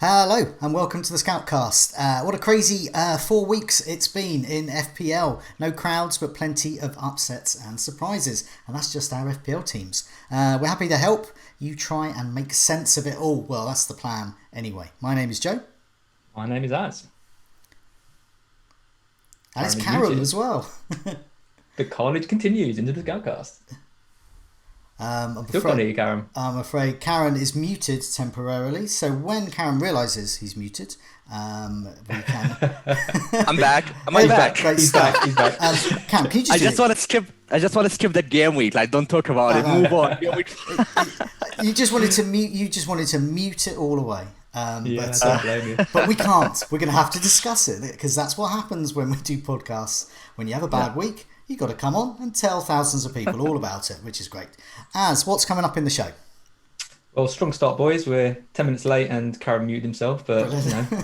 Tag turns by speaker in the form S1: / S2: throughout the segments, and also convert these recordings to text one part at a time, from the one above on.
S1: Hello and welcome to the SCOUTCAST. What a crazy 4 weeks it's been in FPL. No crowds but plenty of upsets and surprises. And that's just our FPL teams. We're happy to help you try and make sense of it all. Well, that's the plan anyway. My name is Joe.
S2: My name is Az.
S1: And it's Karam as well.
S2: The carnage continues into the Scoutcast. Still can't hear you, Karam.
S1: I'm afraid Karen is muted temporarily. So when Karen realises he's muted, we can.
S3: I'm back. Am I back?
S1: Great
S2: He's
S1: stuff.
S2: back. He's back.
S1: Cam, can you just?
S3: I just want to skip the game week. Like, don't talk about it. Move on. Game week.
S1: You just wanted to mute. You just wanted to mute it all away.
S2: I don't blame you.
S1: But we can't. We're going to have to discuss it because that's what happens when we do podcasts. When you have a bad week, you've got to come on and tell thousands of people all about it, which is great. Az, what's coming up in the show?
S2: Well, strong start, boys. We're 10 minutes late and Karam muted himself, but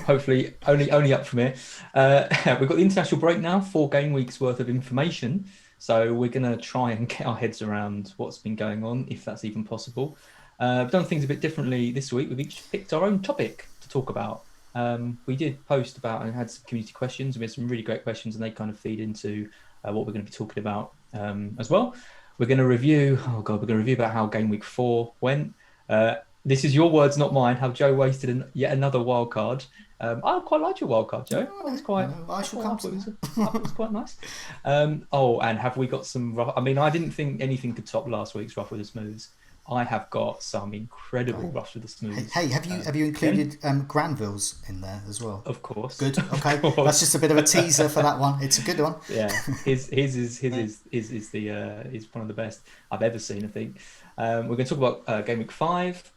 S2: hopefully only up from here. We've got the international break now, 4 game weeks worth of information. So we're going to try and get our heads around what's been going on, if that's even possible. We've done things a bit differently this week. We've each picked our own topic to talk about. We did post about and had some community questions. We had some really great questions and they kind of feed into what we're going to be talking about as well. We're going to review, we're going to review about how game week 4 went. This is your words, not mine, how Joe wasted yet another wild card. I quite liked your wild card, Joe. It was quite, it was quite nice. And have we got some rough? I mean, I didn't think anything could top last week's rough with the smooths. I have got some incredible roughs with the smooths.
S1: Hey, have you included Granville's in there as well?
S2: Of course.
S1: Good. Okay, that's just a bit of a teaser for that one. It's a good one.
S2: Yeah, his is one of the best I've ever seen. I think. We're going to talk about game week 5,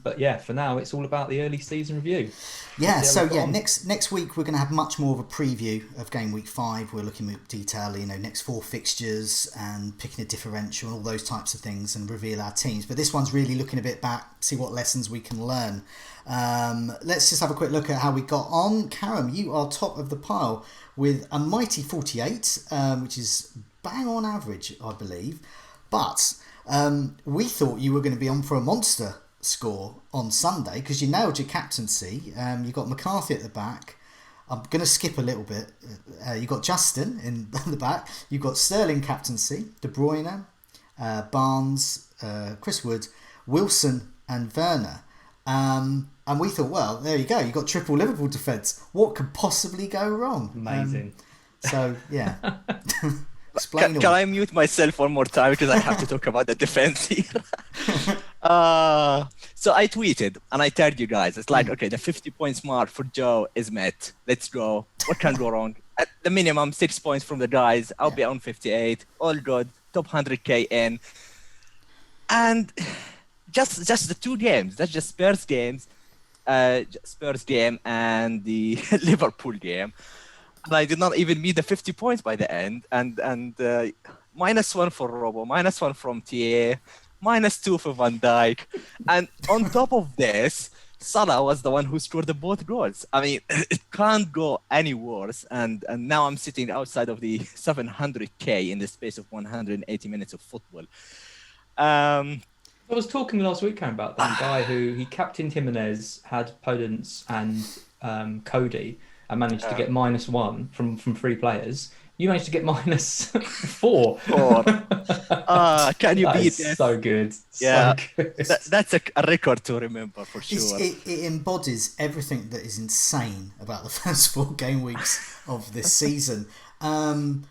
S2: but yeah, for now it's all about the early season review.
S1: Yeah, next week we're going to have much more of a preview of game week 5. We're looking at detail, next 4 fixtures and picking a differential and all those types of things and reveal our teams. But this one's really looking a bit back, see what lessons we can learn. Let's just have a quick look at how we got on. Karam, you are top of the pile with a mighty 48, which is bang on average, I believe. But we thought you were going to be on for a monster score on Sunday because you nailed your captaincy. You got McCarthy at the back. I'm going to skip a little bit. You got Justin in the back. You got Sterling captaincy, De Bruyne, Barnes, Chris Wood, Wilson, and Werner. And we thought, well, there you go. You got triple Liverpool defence. What could possibly go wrong?
S2: Amazing.
S1: So yeah.
S3: Can I mute myself one more time because I have to talk about the defense here? So I tweeted and I told you guys, it's like, okay, the 50 points mark for Joe is met. Let's go. What can go wrong? At the minimum, 6 points from the guys. I'll be on 58. All good. Top 100k in. And just the 2 games. That's just Spurs games. Spurs game and the Liverpool game. And I did not even meet the 50 points by the end. And -1 for Robo, -1 from TA, -2 for Van Dijk. And on top of this, Salah was the one who scored the both goals. I mean, it can't go any worse. And now I'm sitting outside of the 700k in the space of 180 minutes of football.
S2: I was talking last week, Karen, about that guy who he captained Jimenez, had Podence and Cody, and managed to get -1 from 3 players. You managed to get -4.
S3: Can you beat
S2: it? So good.
S3: Yeah,
S2: so good.
S3: That's a record to remember for sure.
S1: It embodies everything that is insane about the first 4 game weeks of this season.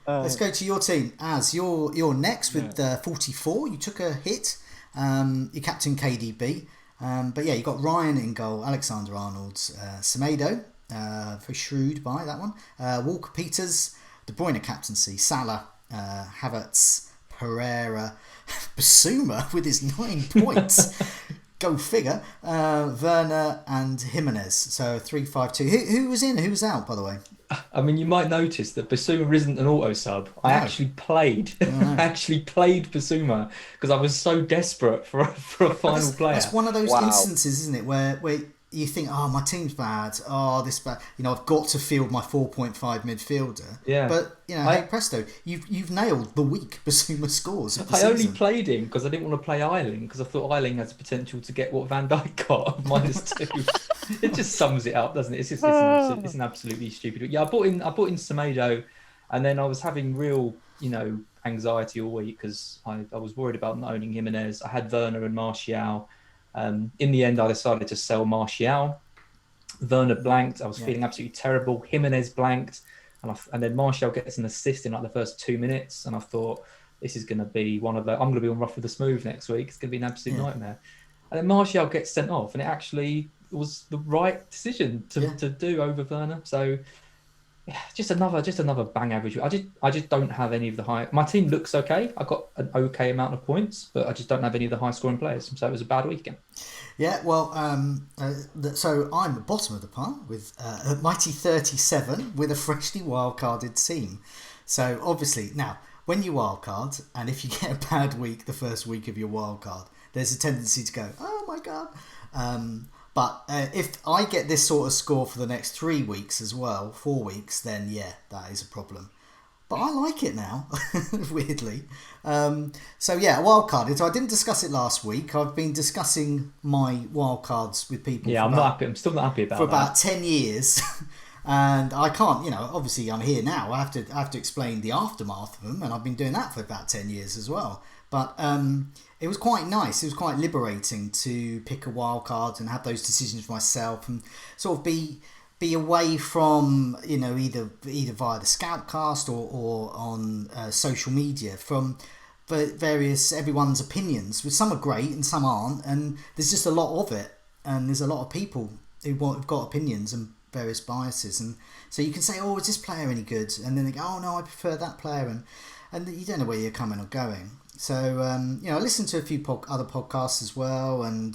S1: Let's go to your team. Az, you're next with 44. You took a hit. You captain KDB. But yeah, you got Ryan in goal, Alexander-Arnold, Semedo. Very shrewd by that one. Walker Peters, De Bruyne captaincy, Salah, Havertz, Pereira, Basuma with his 9 points. Go figure. Werner and Jimenez. So 3-5-2. Who was in? Who was out, by the way?
S2: I mean, you might notice that Basuma isn't an auto sub. I actually played Basuma because I was so desperate for a final player.
S1: That's one of those instances, isn't it, where you think, oh, my team's bad. Oh, this bad. I've got to field my 4.5 midfielder. Yeah. But hey presto, you've nailed the weak Basuma scores.
S2: I only played him because I didn't want to play Eiling because I thought Eiling has the potential to get what Van Dijk got of -2. It just sums it up, doesn't it? It's an absolutely stupid. Yeah, I bought in Semedo, and then I was having real, anxiety all week because I was worried about not owning Jimenez. I had Werner and Martial. In the end, I decided to sell Martial. Werner blanked. I was feeling absolutely terrible. Jimenez blanked, and then Martial gets an assist in like the first 2 minutes, and I thought this is going to be one of the. I'm going to be on rough with the smooth next week. It's going to be an absolute nightmare. And then Martial gets sent off, and it actually was the right decision to do over Werner. So just another bang average. I just don't have any of the high. My team looks okay. I got an okay amount of points, but I just don't have any of the high scoring players. So it was a bad weekend.
S1: Yeah, well, so I'm at the bottom of the pile with a mighty 37 with a freshly wildcarded team. So obviously, now, when you wildcard, and if you get a bad week the first week of your wildcard, there's a tendency to go, oh my God. But if I get this sort of score for the next 3 weeks as well, 4 weeks, then yeah, that is a problem. But I like it now, weirdly. So yeah, wildcarded. So I didn't discuss it last week. I've been discussing my wildcards with people.
S2: Yeah, I'm not happy. I'm still not happy about
S1: for about 10 years. And I can't, obviously I'm here now. I have to explain the aftermath of them, and I've been doing that for about 10 years as well. But it was quite nice. It was quite liberating to pick a wild card and have those decisions myself, and sort of be away from either via the SCOUTCAST or on social media from various everyone's opinions. Which some are great and some aren't, and there's just a lot of it, and there's a lot of people who've got opinions and various biases, and so you can say, oh, is this player any good? And then they go, oh no, I prefer that player, and you don't know where you're coming or going. So I listened to a few other podcasts as well, and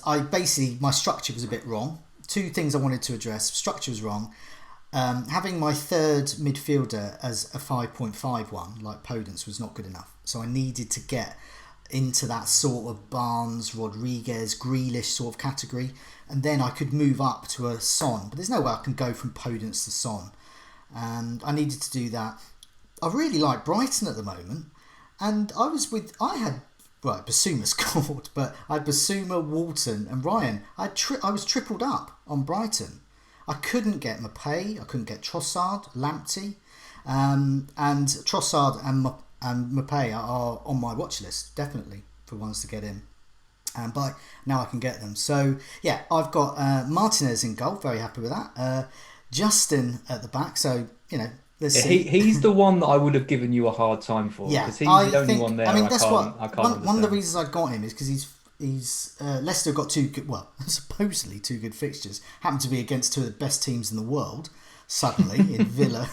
S1: I basically, my structure was a bit wrong. 2 things I wanted to address. Structure was wrong. Having my third midfielder as a 5.51 like Podence was not good enough. So I needed to get into that sort of Barnes, Rodriguez, Grealish sort of category, and then I could move up to a Son. But there's no way I can go from Podence to Son, and I needed to do that. I really like Brighton at the moment, and I had Basuma scored, but I had Basuma, Walton and Ryan. I was tripled up on Brighton. I couldn't get Maupay, I couldn't get Trossard, Lamptey, and Trossard and Maupay are on my watch list, definitely, for ones to get in. But now I can get them. So, yeah, I've got Martinez in goal, very happy with that. Justin at the back, so, let's see.
S2: He's the one that I would have given you a hard time for.
S1: Yeah,
S2: because he's the only one there.
S1: I mean, that's
S2: one
S1: of the reasons I got him is because he's Leicester got 2 good, well, supposedly 2 good fixtures. Happened to be against 2 of the best teams in the world, suddenly, in Villa.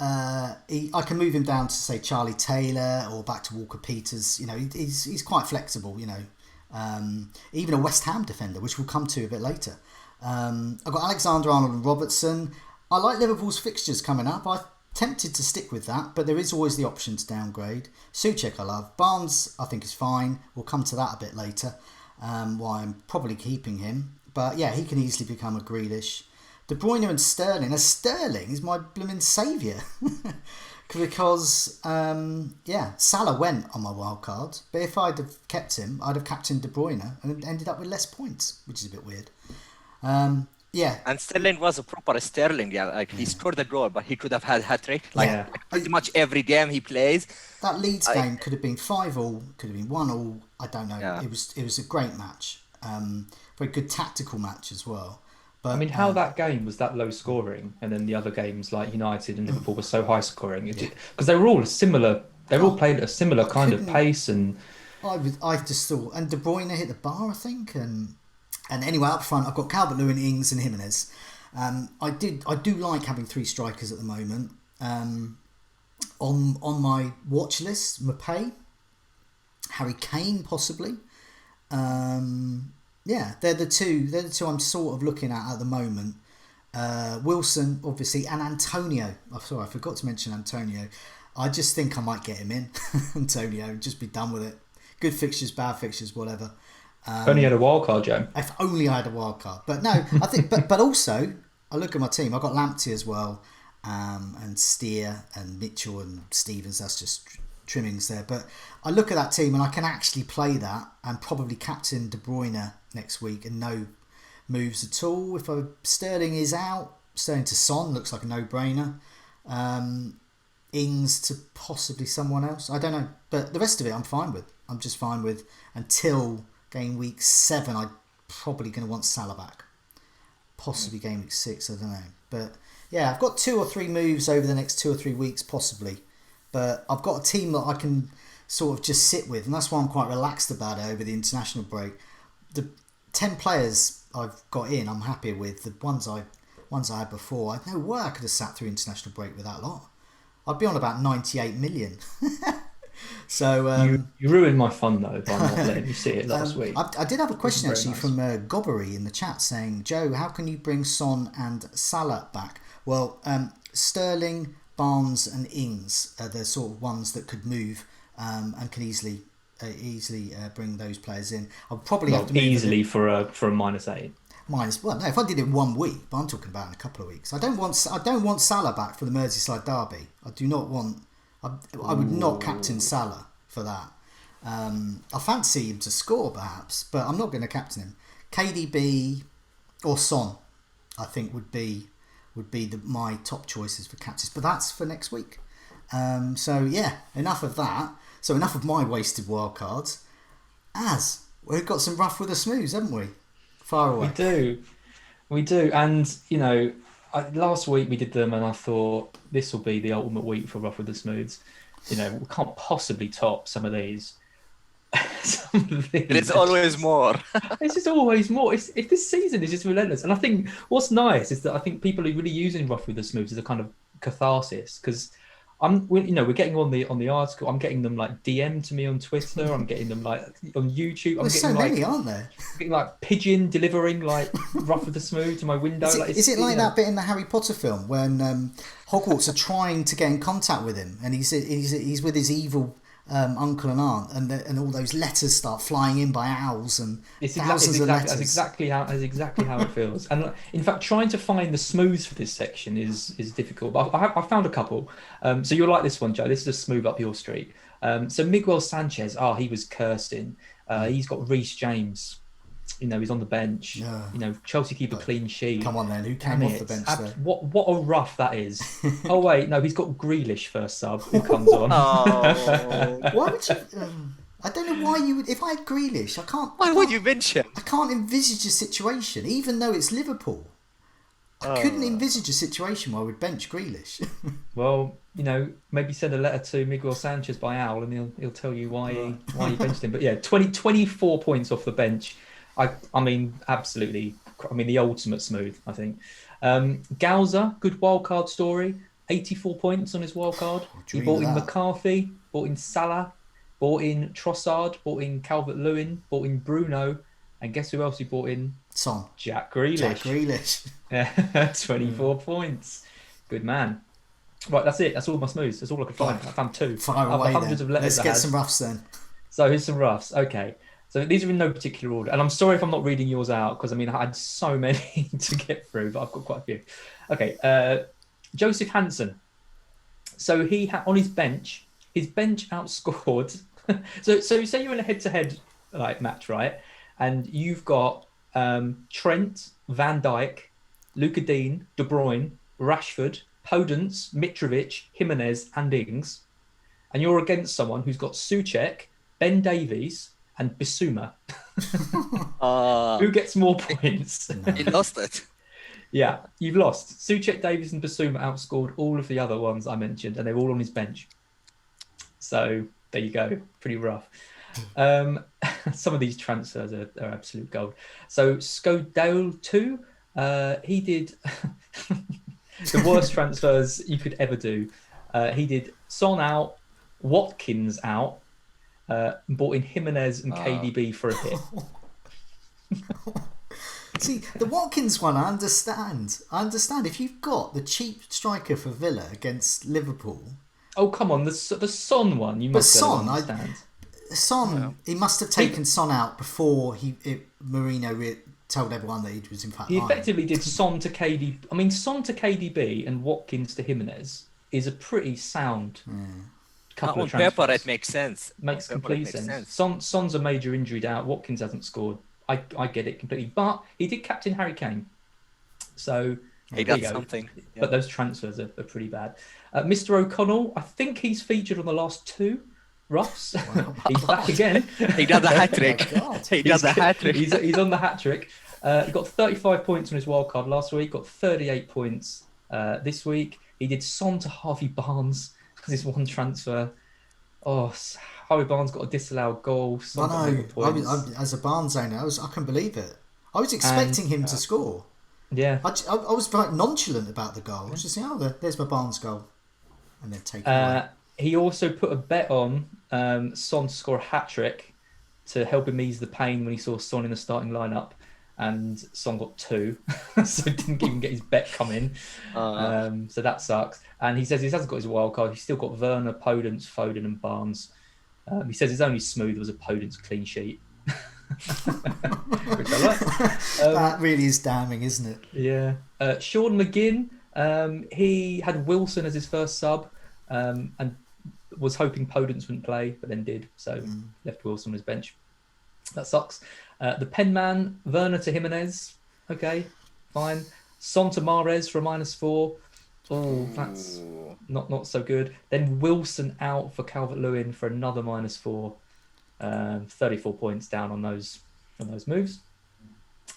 S1: I can move him down to, say, Charlie Taylor or back to Walker Peters. He's quite flexible, even a West Ham defender, which we'll come to a bit later. I've got Alexander-Arnold and Robertson. I like Liverpool's fixtures coming up. I'm tempted to stick with that, but there is always the option to downgrade. Souček I love. Barnes I think is fine. We'll come to that a bit later, why I'm probably keeping him. But yeah, he can easily become a Grealish. De Bruyne and Sterling. Now Sterling is my blooming saviour. Because, Salah went on my wild card, but if I'd have kept him, I'd have captained De Bruyne and ended up with less points, which is a bit weird. And
S3: Sterling was a proper Sterling. He scored the goal, but he could have had hat-trick. Pretty much every game he plays.
S1: That Leeds game could have been 5-5, could have been 1-1. I don't know. Yeah. It was a great match. Very good tactical match as well. But,
S2: I mean, how that game was that low scoring, and then the other games like United and Liverpool were so high scoring, because they were all similar. They were all played at a similar kind of pace, and
S1: I just thought, and De Bruyne hit the bar, I think, and anyway, up front I've got Calvert-Lewin, Ings, and Jimenez. I do like having 3 strikers at the moment. On my watch list, Maupay, Harry Kane, possibly. They're the two I'm sort of looking at the moment. Wilson, obviously, and Antonio. I'm sorry, I forgot to mention Antonio. I just think I might get him in, Antonio, and just be done with it. Good fixtures, bad fixtures, whatever.
S2: If only you had a wild card, Joe.
S1: If only I had a wild card. But no, I think. but also, I look at my team. I've got Lamptey as well, and Steer and Mitchell and Stevens. That's just trimmings there. But I look at that team and I can actually play that and probably captain De Bruyne next week and no moves at all. If Sterling is out, Sterling to Son looks like a no-brainer. Ings to possibly someone else. I don't know. But the rest of it I'm fine with. I'm just fine with until game week 7. I'm probably going to want Salah back. Possibly game week 6, I don't know. But yeah, I've got 2 or 3 moves over the next 2 or 3 weeks possibly. But I've got a team that I can sort of just sit with. And that's why I'm quite relaxed about it over the international break. The 10 players I've got in, I'm happy with. The ones I had before, I had no way I could have sat through international break with that lot. I'd be on about 98 million. So
S2: you ruined my fun though by not letting me see it last week.
S1: I did have a question actually
S2: nice.
S1: from Gobbery in the chat saying, Joe, how can you bring Son and Salah back? Well, Sterling, Barnes and Ings are the sort of ones that could move and can easily bring those players in. I'll probably have to move
S2: easily for a -8.
S1: Well, no, if I did it 1 week, but I'm talking about in a couple of weeks. I don't want Salah back for the Merseyside derby. I do not want. I would not captain Salah for that. I fancy him to score perhaps, but I'm not going to captain him. KDB or Son, I think would be my top choices for captains. But that's for next week. So yeah, enough of that. So enough of my wasted wildcards. As we've got some rough with the smooths, haven't we? Far away.
S2: We do, and you know, last week we did them, and I thought this will be the ultimate week for rough with the smooths. You know, we can't possibly top some of these.
S3: It's always more.
S2: It's just always more. If this season is just relentless, and I think what's nice is that I think people are really using rough with the smooths as a kind of catharsis because. We're getting on the article. I'm getting them like DM to me on Twitter. I'm getting them like on YouTube.
S1: There's so many, aren't there?
S2: Getting like pigeon delivering like rough with the smooth to my window.
S1: Is it like that bit in the Harry Potter film when Hogwarts are trying to get in contact with him, and he's with his evil uncle and aunt, and all those letters start flying in by owls and thousands of letters.
S2: That's exactly how it feels. And in fact, trying to find the smooths for this section is difficult. But I found a couple. So you'll like this one, Joe. This is a smooth up your street. So Miguel Sanchez. He was cursing. He's got Reece James. You know, he's on the bench. Yeah. You know, Chelsea keep a clean sheet.
S1: Come on then, who came off the bench there?
S2: What a rough that is. Oh wait, no, he's got Grealish first sub who comes on.
S1: Why would you? I don't know why you would. If I had Grealish, I can't.
S3: Why would you bench him?
S1: I can't envisage a situation, even though it's Liverpool. I couldn't envisage a situation where I would bench Grealish.
S2: Well, you know, maybe send a letter to Miguel Sanchez by Owl, and he'll tell you why he benched him. But yeah, 24 points off the bench. I mean, absolutely. I mean, the ultimate smooth, I think. Gauza, good wildcard story. 84 points on his wildcard. He bought in McCarthy, bought in Salah, bought in Trossard, bought in Calvert-Lewin, bought in Bruno, and guess who else he bought in?
S1: Son.
S2: Jack Grealish. 24 points. Good man. Right, that's it. That's all my smooths. That's all I could find. I found 2.
S1: Fire away
S2: hundreds of letters.
S1: Let's get some roughs then.
S2: So here's some roughs. Okay. So these are in no particular order. And I'm sorry if I'm not reading yours out, because I mean, I had so many to get through, but I've got quite a few. Okay. Joseph Hansen. So he had on his bench outscored. so say you're in a head-to-head like match, right? And you've got Trent, Van Dijk, Luka Dean, De Bruyne, Rashford, Podence, Mitrovic, Jimenez, and Ings. And you're against someone who's got Souček, Ben Davies, and Bissouma. Who gets more points?
S3: You lost it.
S2: Yeah, you've lost. Souček, Davies, and Bissouma outscored all of the other ones I mentioned, and they're all on his bench. So there you go. Pretty rough. Some of these transfers are absolute gold. So SCOUTCAST, he did the worst transfers you could ever do. He did Son out, Watkins out, bought in Jimenez and KDB for a hit.
S1: See, the Watkins one, I understand. If you've got the cheap striker for Villa against Liverpool.
S2: Oh, come on. The Son one, you must understand.
S1: Son, he must have taken Son out before Mourinho told everyone that he was in fact
S2: He effectively did Son to KDB. I mean, Son to KDB and Watkins to Jimenez is a pretty sound couple
S3: On
S2: of transfers.
S3: paper, it makes sense.
S2: Makes complete sense. Son's a major injury out. Watkins hasn't scored. I get it completely. But he did captain Harry Kane. So
S3: He got something. Yeah.
S2: But those transfers are pretty bad. Mr. O'Connell, I think he's featured on the last 2 roughs. Wow. He's back again.
S3: He got the hat trick. He got the hat trick.
S2: He's on the hat trick. He got 35 points on his wild card last week. Got 38 points this week. He did Son to Harvey Barnes because his one transfer. Oh, Harvey Barnes got a disallowed goal.
S1: I know. As a Barnes owner, I couldn't believe it. I was expecting him to score.
S2: Yeah.
S1: I was like nonchalant about the goal. I was just saying, there's my Barnes goal. And then take it away.
S2: He also put a bet on Son to score a hat-trick to help him ease the pain when he saw Son in the starting lineup. And Son got 2, so didn't even get his bet come in. So that sucks. And he says he hasn't got his wild card. He's still got Werner, Podence, Foden, and Barnes. He says his only smooth was a Podence clean sheet, which I like.
S1: That really is damning, isn't it?
S2: Yeah. Sean McGinn, he had Wilson as his first sub, and was hoping Podence wouldn't play, but then did. So left Wilson on his bench. That sucks. The penman, Werner to Jimenez. Okay, fine. Son to Mahrez for a -4. Oh, that's not so good. Then Wilson out for Calvert-Lewin for another -4. 34 points down on those moves.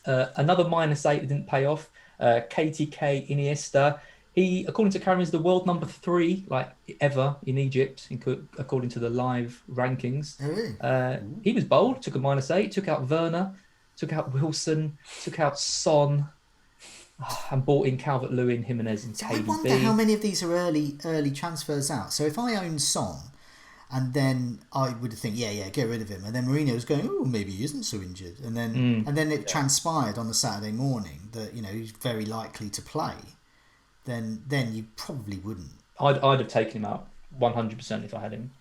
S2: Another -8 that didn't pay off. KTK Iniesta. He, according to Karam, is the world number 3 ever in Egypt, according to the live rankings.
S1: Oh, really?
S2: He was bold, took a -8, took out Werner, took out Wilson, took out Son, and bought in Calvert-Lewin, Jimenez, and KDB.
S1: I wonder how many of these are early transfers out. So if I own Son, and then I would think, get rid of him, and then Mourinho was going, maybe he isn't so injured, and then it transpired on the Saturday morning that he's very likely to play. Then you probably wouldn't.
S2: I'd have taken him out 100% if I had him.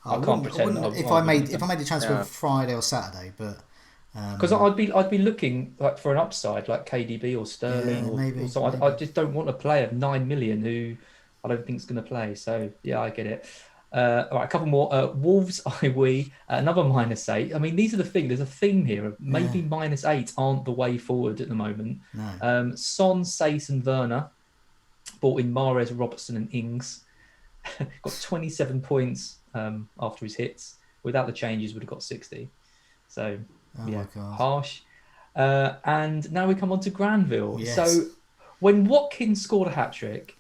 S2: I can't pretend.
S1: If I made the transfer Friday or Saturday, but
S2: because I'd be looking for an upside like KDB or Sterling or something. I just don't want a player of 9 million who I don't think is going to play. So I get it. All right, a couple more. Wolves, another -8. I mean, these are the thing. There's a theme here of maybe -8 aren't the way forward at the moment.
S1: No.
S2: Son, Sace, and Werner. Bought in Mahrez, Robertson, and Ings. Got 27 points after his hits. Without the changes, would have got 60. So,
S1: my God.
S2: Harsh. And now we come on to Granville.
S1: Yes.
S2: So, when Watkins scored a hat-trick,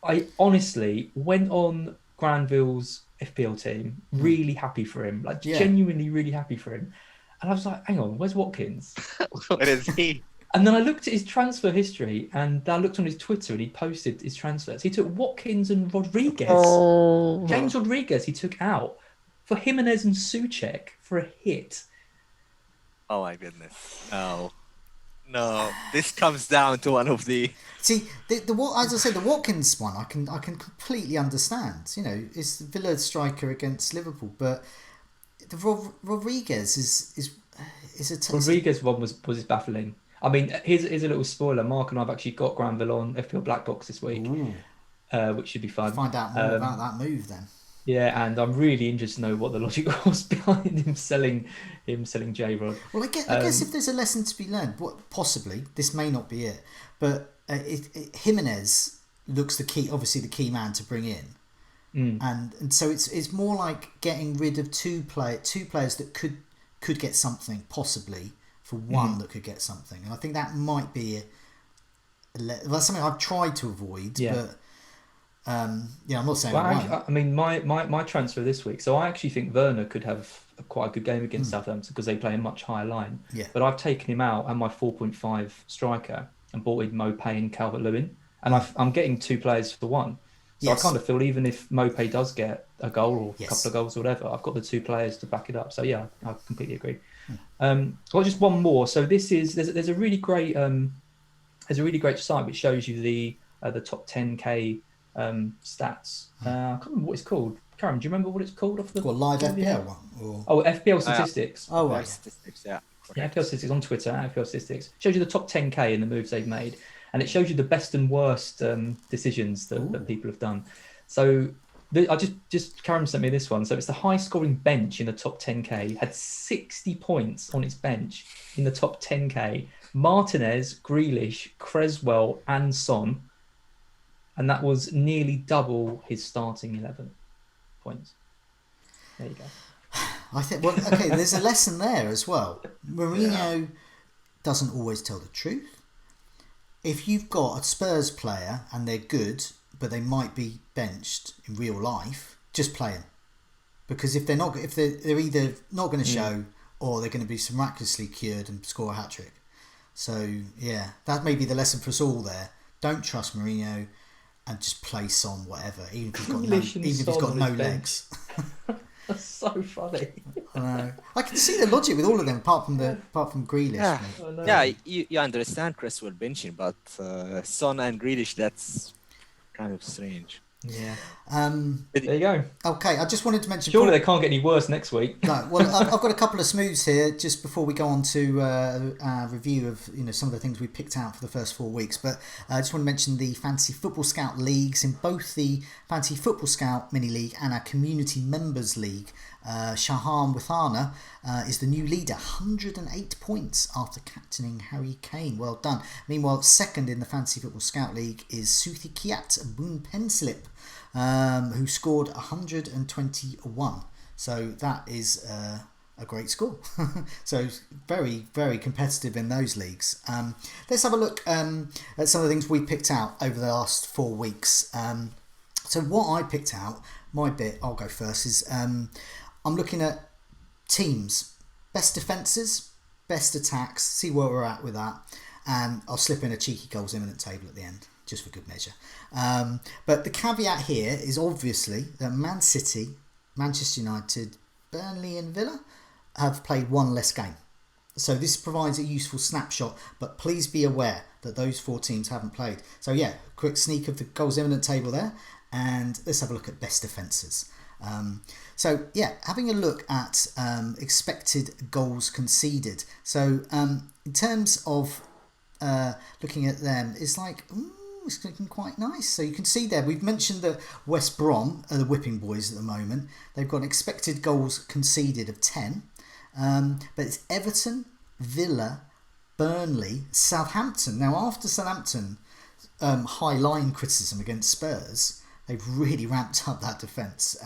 S2: I honestly went on Granville's FPL team, really happy for him. Genuinely really happy for him. And I was like, hang on, where's Watkins?
S3: Where is he?
S2: And then I looked at his transfer history, and I looked on his Twitter, and he posted his transfers. He took Watkins and Rodriguez. James Rodriguez he took out for Jimenez and Souček for a hit.
S3: Oh my goodness. No. This comes down to one of the...
S1: See, as I said, the Watkins one, I can completely understand. It's the Villa striker against Liverpool, but the Rodriguez is a...
S2: Rodriguez one was baffling. I mean, here's a little spoiler. Mark and I have actually got Granville on FPL Black Box this week, which should be fun.
S1: Find out more about that move then.
S2: Yeah, and I'm really interested to know what the logic was behind him selling J-Rod.
S1: Well, I guess if there's a lesson to be learned, possibly this may not be it, but Jimenez looks the key man to bring in, and so it's more like getting rid of two players that could get something possibly. For one that could get something, and I think that might be that's something I've tried to avoid. But I'm not saying.
S2: Well, I mean, my transfer this week. So I actually think Werner could have quite a good game against Southampton because they play a much higher line.
S1: Yeah.
S2: But I've taken him out and my 4.5 striker and bought in Mopé and Calvert-Lewin, and I'm getting 2 players for 1. So I kind of feel even if Mopé does get a goal or a couple of goals or whatever, I've got the 2 players to back it up. So I completely agree. Well, just one more. So this is there's a really great site which shows you the top 10k stats. I can't remember what it's called. Karam, do you remember what it's called off the
S1: live FPL one?
S2: FPL statistics.
S1: Right.
S3: Statistics, yeah.
S2: Yeah, FPL statistics on Twitter. FPL statistics shows you the top 10k and the moves they've made, and it shows you the best and worst decisions that people have done. So Karam sent me this one. So it's the high scoring bench in the top 10k. Had 60 points on its bench in the top 10k. Martinez, Grealish, Creswell, and Son. And that was nearly double his starting 11 points. There you go.
S1: I think, well, okay, there's a lesson there as well. Mourinho doesn't always tell the truth. If you've got a Spurs player and they're good, but they might be benched in real life, just play them. Because if they're either not going to show or they're going to be miraculously cured and score a hat-trick. So, yeah, that may be the lesson for us all there. Don't trust Mourinho and just play Son, whatever, even if he's got no legs.
S2: That's so funny.
S1: I know. I can see the logic with all of them, apart from Grealish.
S3: Yeah, you understand Cresswell benching, but Son and Grealish, that's kind of strange.
S1: Yeah.
S2: There you go.
S1: Okay, I just wanted to mention.
S2: Surely they can't get any worse next week.
S1: No. Well, I've got a couple of smooths here just before we go on to a review of some of the things we picked out for the first 4 weeks. But I just want to mention the Fantasy Football Scout leagues in both the Fantasy Football Scout mini league and our Community Members League. Shahan Withana is the new leader, 108 points after captaining Harry Kane. Well done. Meanwhile, second in the Fantasy Football Scout League is Suthi Kiat Boon Penslip, who scored 121. So that is a great score. So very, very competitive in those leagues. Let's have a look at some of the things we picked out over the last 4 weeks. So what I picked out, my bit, I'll go first, is I'm looking at teams, best defences, best attacks, see where we're at with that, and I'll slip in a cheeky goals imminent table at the end, just for good measure. But the caveat here is obviously that Man City, Manchester United, Burnley and Villa have played one less game. So this provides a useful snapshot, but please be aware that those 4 teams haven't played. So yeah, quick sneak of the goals imminent table there, and let's have a look at best defences. So yeah, having a look at expected goals conceded. So in terms of looking at them, it's like it's looking quite nice. So you can see there, we've mentioned that West Brom are the whipping boys at the moment. They've got an expected goals conceded of 10, but it's Everton, Villa, Burnley, Southampton. Now after Southampton high line criticism against Spurs, they've really ramped up that defence.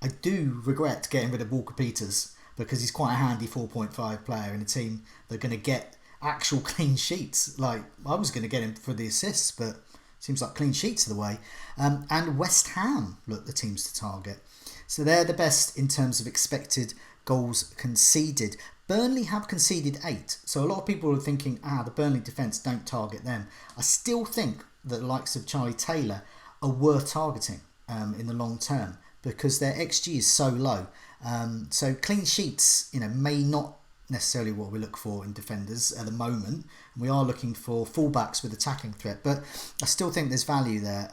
S1: I do regret getting rid of Walker Peters because he's quite a handy 4.5 player in a team that are going to get actual clean sheets. Like, I was going to get him for the assists, but seems like clean sheets are the way. And West Ham look the teams to target. So they're the best in terms of expected goals conceded. Burnley have conceded 8. So a lot of people are thinking, the Burnley defence, don't target them. I still think that the likes of Charlie Taylor are worth targeting in the long term because their XG is so low. So clean sheets, may not necessarily what we look for in defenders at the moment. We are looking for fullbacks with attacking threat, but I still think there's value there.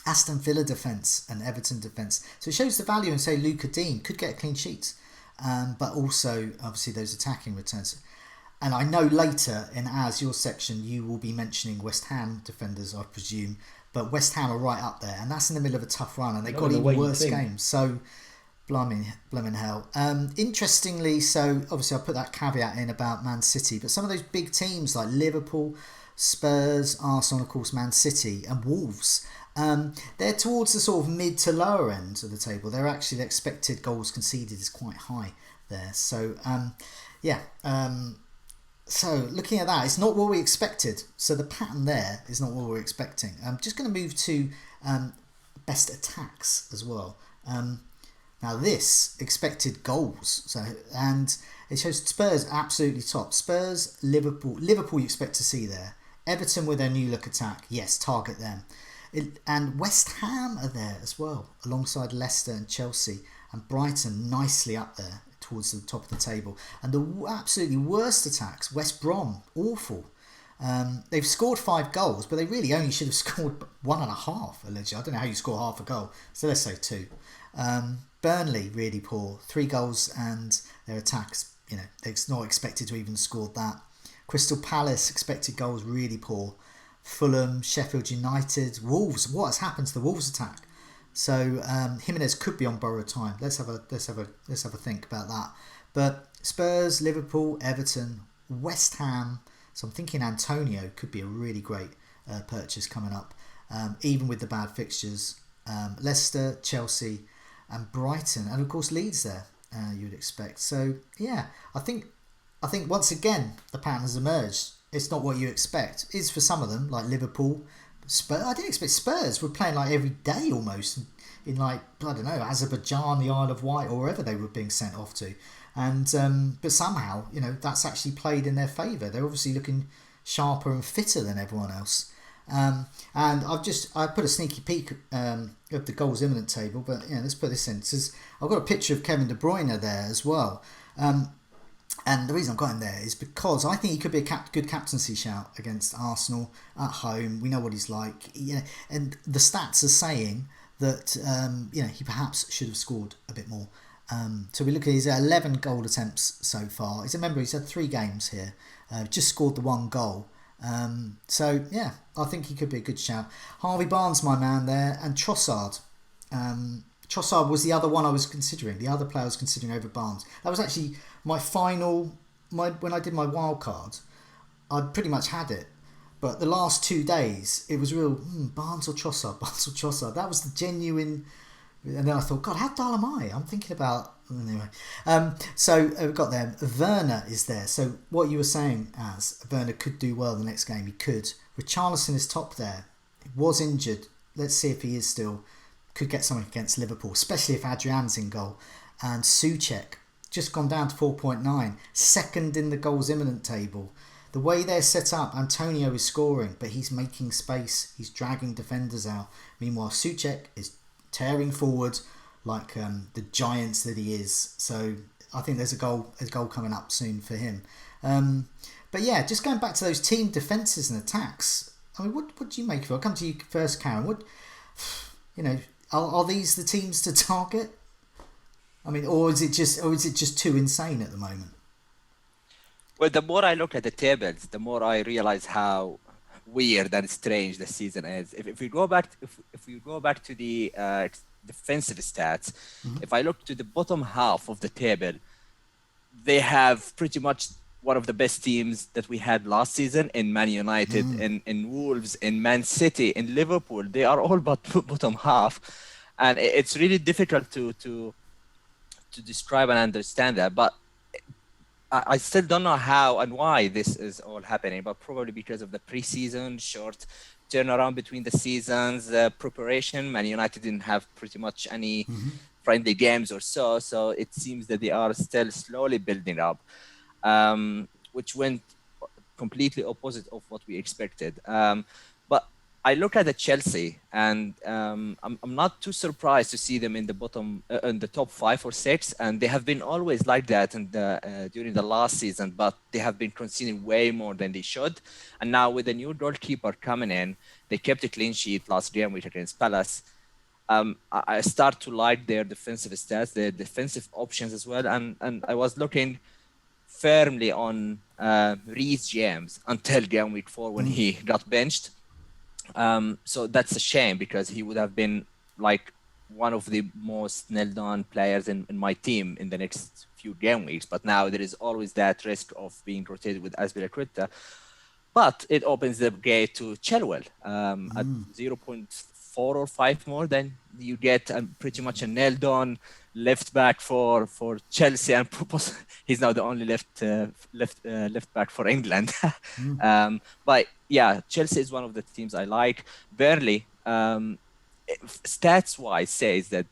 S1: Aston Villa defence and Everton defence. So it shows the value in, say, Luca Dean could get a clean sheet, but also obviously those attacking returns. And I know later in your section you will be mentioning West Ham defenders, I presume. But West Ham are right up there, and that's in the middle of a tough run, and they've got even worse games. So, blimey hell. Interestingly, so obviously I put that caveat in about Man City, but some of those big teams like Liverpool, Spurs, Arsenal, of course, Man City, and Wolves, they're towards the sort of mid to lower end of the table. They're actually, the expected goals conceded is quite high there. So, So looking at that, it's not what we expected. So the pattern there is not what we're expecting. I'm just going to move to best attacks as well. Now this expected goals. And it shows Spurs absolutely top. Spurs, Liverpool you expect to see there. Everton with their new look attack, yes, target them. And West Ham are there as well, alongside Leicester and Chelsea, and Brighton nicely up there towards the top of the table. And the absolutely worst attacks, West Brom, awful. They've scored 5 goals, but they really only should have scored 1.5, allegedly. I don't know how you score half a goal, so let's say 2. Burnley, really poor, 3 goals, and their attacks, they're not expected to even score that. Crystal Palace, expected goals, really poor. Fulham, Sheffield United, Wolves, what has happened to the Wolves attack? So Jimenez could be on borrowed time. Let's have a think about that. But Spurs, Liverpool, Everton, West Ham. So I'm thinking Antonio could be a really great purchase coming up, even with the bad fixtures. Leicester, Chelsea, and Brighton, and of course Leeds there. You would expect. So yeah, I think once again the pattern has emerged. It's not what you expect. It's for some of them, like Liverpool, Spurs. I didn't expect Spurs were playing like every day almost in like, I don't know, Azerbaijan, the Isle of Wight, or wherever they were being sent off to. And but somehow, that's actually played in their favour. They're obviously looking sharper and fitter than everyone else. And I put a sneaky peek of the goals imminent table, but let's put this in. I've got a picture of Kevin De Bruyne there as well. And the reason I've got him there is because I think he could be a good captaincy shout against Arsenal at home. We know what he's like, and the stats are saying that he perhaps should have scored a bit more. So we look at his 11 goal attempts so far. He's had 3 games here, just scored the 1 goal. So yeah, I think he could be a good shout. Harvey Barnes, my man there, and Trossard. Trossard was the other one I was considering, the other player I was considering over Barnes. That was actually my final, when I did my wild card, I pretty much had it. But the last 2 days, it was real, Barnes or Trossard. That was the genuine, and then I thought, God, how dull am I? I'm thinking about, anyway. So we've got there, Werner is there. So what you were saying, Werner could do well the next game, he could. Richarlison is top there, he was injured. Let's see if he is still, could get something against Liverpool, especially if Adrian's in goal. And Souček, just gone down to 4.9, second in the goals imminent table. The way they're set up, Antonio is scoring, but he's making space, he's dragging defenders out. Meanwhile, Souček is tearing forward like the giants that he is. So I think there's a goal coming up soon for him. But yeah, just going back to those team defences and attacks, I mean, what do you make of it? I'll come to you first, Karam. Are these the teams to target? I mean, or is it just too insane at the moment?
S3: Well, the more I look at the tables, the more I realize how weird and strange the season is. If we go back to the defensive stats, if I look to the bottom half of the table, they have pretty much one of the best teams that we had last season in Man United, in Wolves, in Man City, in Liverpool. They are all but bottom half, and it's really difficult to describe and understand that. But I still don't know how and why this is all happening, but probably because of the preseason, short turnaround between the seasons, preparation. Man United didn't have pretty much any friendly games or so it seems that they are still slowly building up, which went completely opposite of what we expected. But I look at the Chelsea, and I'm not too surprised to see them in the bottom, in the top 5 or 6, and they have been always like that during the last season, but they have been conceding way more than they should. And now with the new goalkeeper coming in, they kept a clean sheet last game against Palace. I start to like their defensive stats, their defensive options as well, and I was looking firmly on Reece James until game week 4 when he got benched. So that's a shame, because he would have been like one of the most nailed on players in my team in the next few game weeks. But now there is always that risk of being rotated with Azpilicueta. But it opens the gate to Chilwell at 0.4 or 5 more. Then you get pretty much a nailed on left back for Chelsea, and he's now the only left back for England. But yeah, Chelsea is one of the teams I like. Burnley, stats wise, says that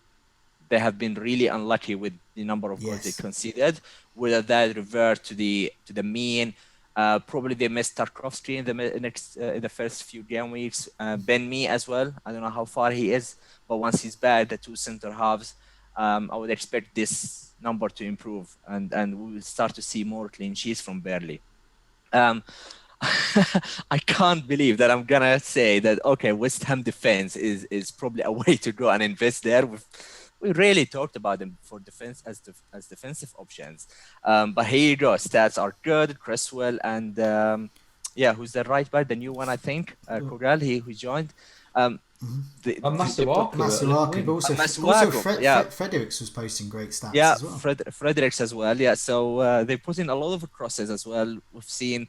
S3: they have been really unlucky with the number of goals they conceded. Whether that revert to the mean, probably they missed Tarkowski in the first few game weeks. Ben Mee as well. I don't know how far he is, but once he's back, the 2 center halves, I would expect this number to improve, and we will start to see more clean sheets from Burnley. I can't believe that I'm gonna say that. Okay, West Ham defense is probably a way to go and invest there. We really talked about them for defense as defensive options, but here you go. Stats are good. Cresswell and who's the right back? The new one, I think, Kogal, who joined.
S1: Masuaku, but also Fredericks was posting great stats as well.
S3: Fredericks as well. Yeah, so they put in a lot of crosses as well. We've seen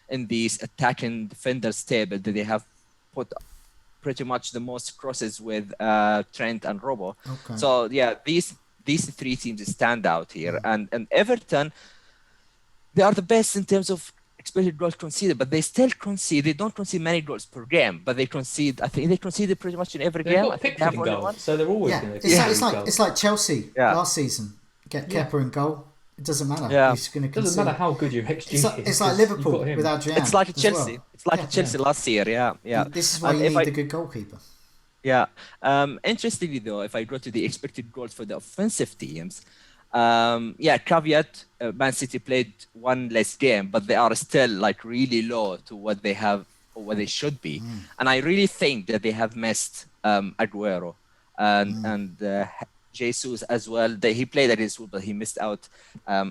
S3: in these attacking defenders table that they have put pretty much the most crosses with Trent and Robo.
S1: Okay.
S3: So yeah, these three teams stand out here, and Everton, they are the best in terms of expected goals conceded, but they still concede. They don't concede many goals per game, but they concede. I think they conceded pretty much in every game.
S2: They've got Pickford in goal, so they're always going to.
S1: It's like Chelsea last season. Get Kepa in goal. It doesn't matter.
S3: Yeah.
S1: It
S2: doesn't matter how good your XG is.
S1: It's like Liverpool with Adrian.
S3: It's like Chelsea. Well. It's like Chelsea last year. Yeah.
S1: This is why you need the good goalkeeper.
S3: Yeah. Interestingly, though, if I go to the expected goals for the offensive teams, caveat, Man City played one less game, but they are still like really low to what they have or what they should be. And I really think that they have missed Aguero and Jesus as well. He played against Wolves, but he missed out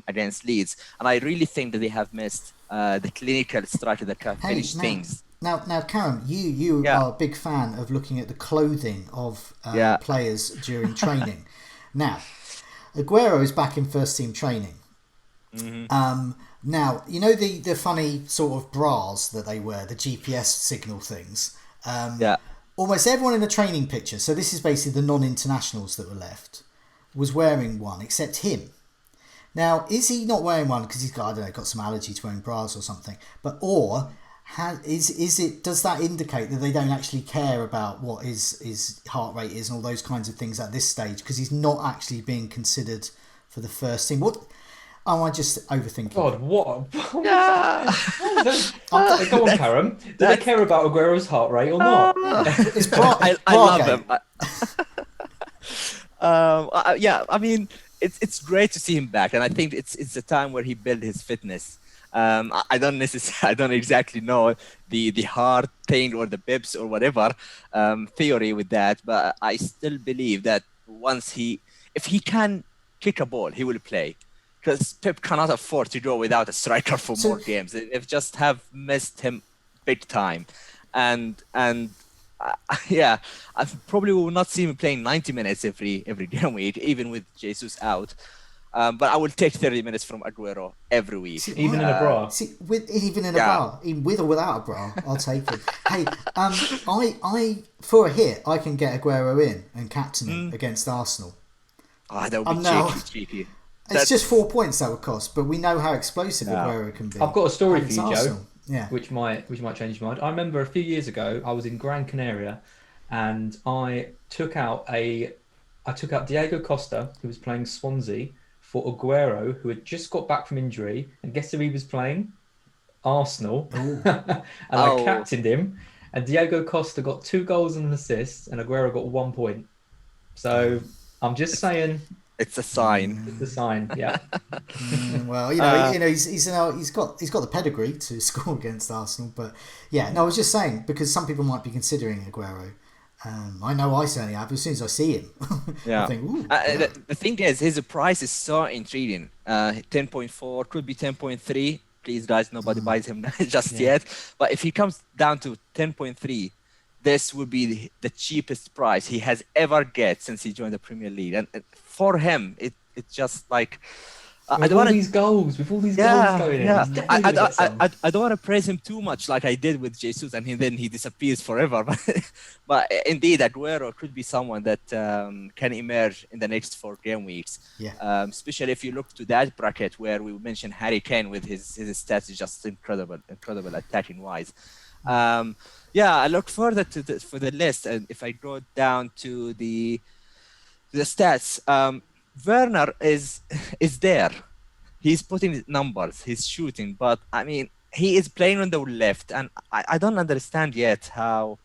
S3: against Leeds. And I really think that they have missed the clinical striker that can finish things.
S1: Now, Karam, you are a big fan of looking at the clothing of players during training. Now, Aguero is back in first team training. Now, you know the funny sort of bras that they wear, the GPS signal things. Almost everyone in the training picture, so this is basically the non-internationals that were left, was wearing one except him. Now, is he not wearing one because he's got some allergy to wearing bras or something? Does that indicate that they don't actually care about what his heart rate is and all those kinds of things at this stage because he's not actually being considered for the first team? What? Am I just overthinking?
S2: God, what? Go on, Karam. Do they care about Aguero's heart rate or not?
S3: I love him. I mean, it's great to see him back, and I think it's a time where he built his fitness. I don't exactly know the hard thing or the bips or whatever theory with that, but I still believe that if he can kick a ball, he will play. Because Pep cannot afford to go without a striker for more games. They've just have missed him big time, and I probably will not see him playing 90 minutes every game week, even with Jesus out. But I will take 30 minutes from Aguero every week.
S2: Even in a bra.
S1: Even with or without a bra, I'll take it. Hey, I for a hit, I can get Aguero in and captain him against Arsenal.
S3: Oh, that would be cheeky.
S1: It's just 4 points that would cost, but we know how explosive Aguero can be.
S2: I've got a story for you,
S1: Arsenal.
S2: Joe, which might change your mind. I remember a few years ago, I was in Gran Canaria, and I took out Diego Costa, who was playing Swansea, for Aguero, who had just got back from injury, and guess who he was playing? Arsenal. And I captained him, and Diego Costa got 2 goals and an assist, and Aguero got 1 point. So I'm just saying.
S3: It's a sign.
S2: It's a sign, yeah.
S1: Well, he's got the pedigree to score against Arsenal, but I was just saying because some people might be considering Aguero. I know I certainly have. As soon as I see him, I think, ooh.
S3: The thing is, his price is so intriguing. 10.4 could be 10.3. Please, guys, nobody buys him just yet. But if he comes down to 10.3. This would be the cheapest price he has ever get since he joined the Premier League, and for him, it's just like
S2: with all these goals going in.
S3: I don't want to praise him too much, like I did with Jesus, and then he disappears forever. But indeed, Aguero could be someone that can emerge in the next 4 game weeks. Especially if you look to that bracket where we mentioned Harry Kane with his stats is just incredible attacking wise. I look further for the list, and if I go down to the stats, Werner is there. He's putting numbers, he's shooting, but I mean he is playing on the left, and I don't understand yet how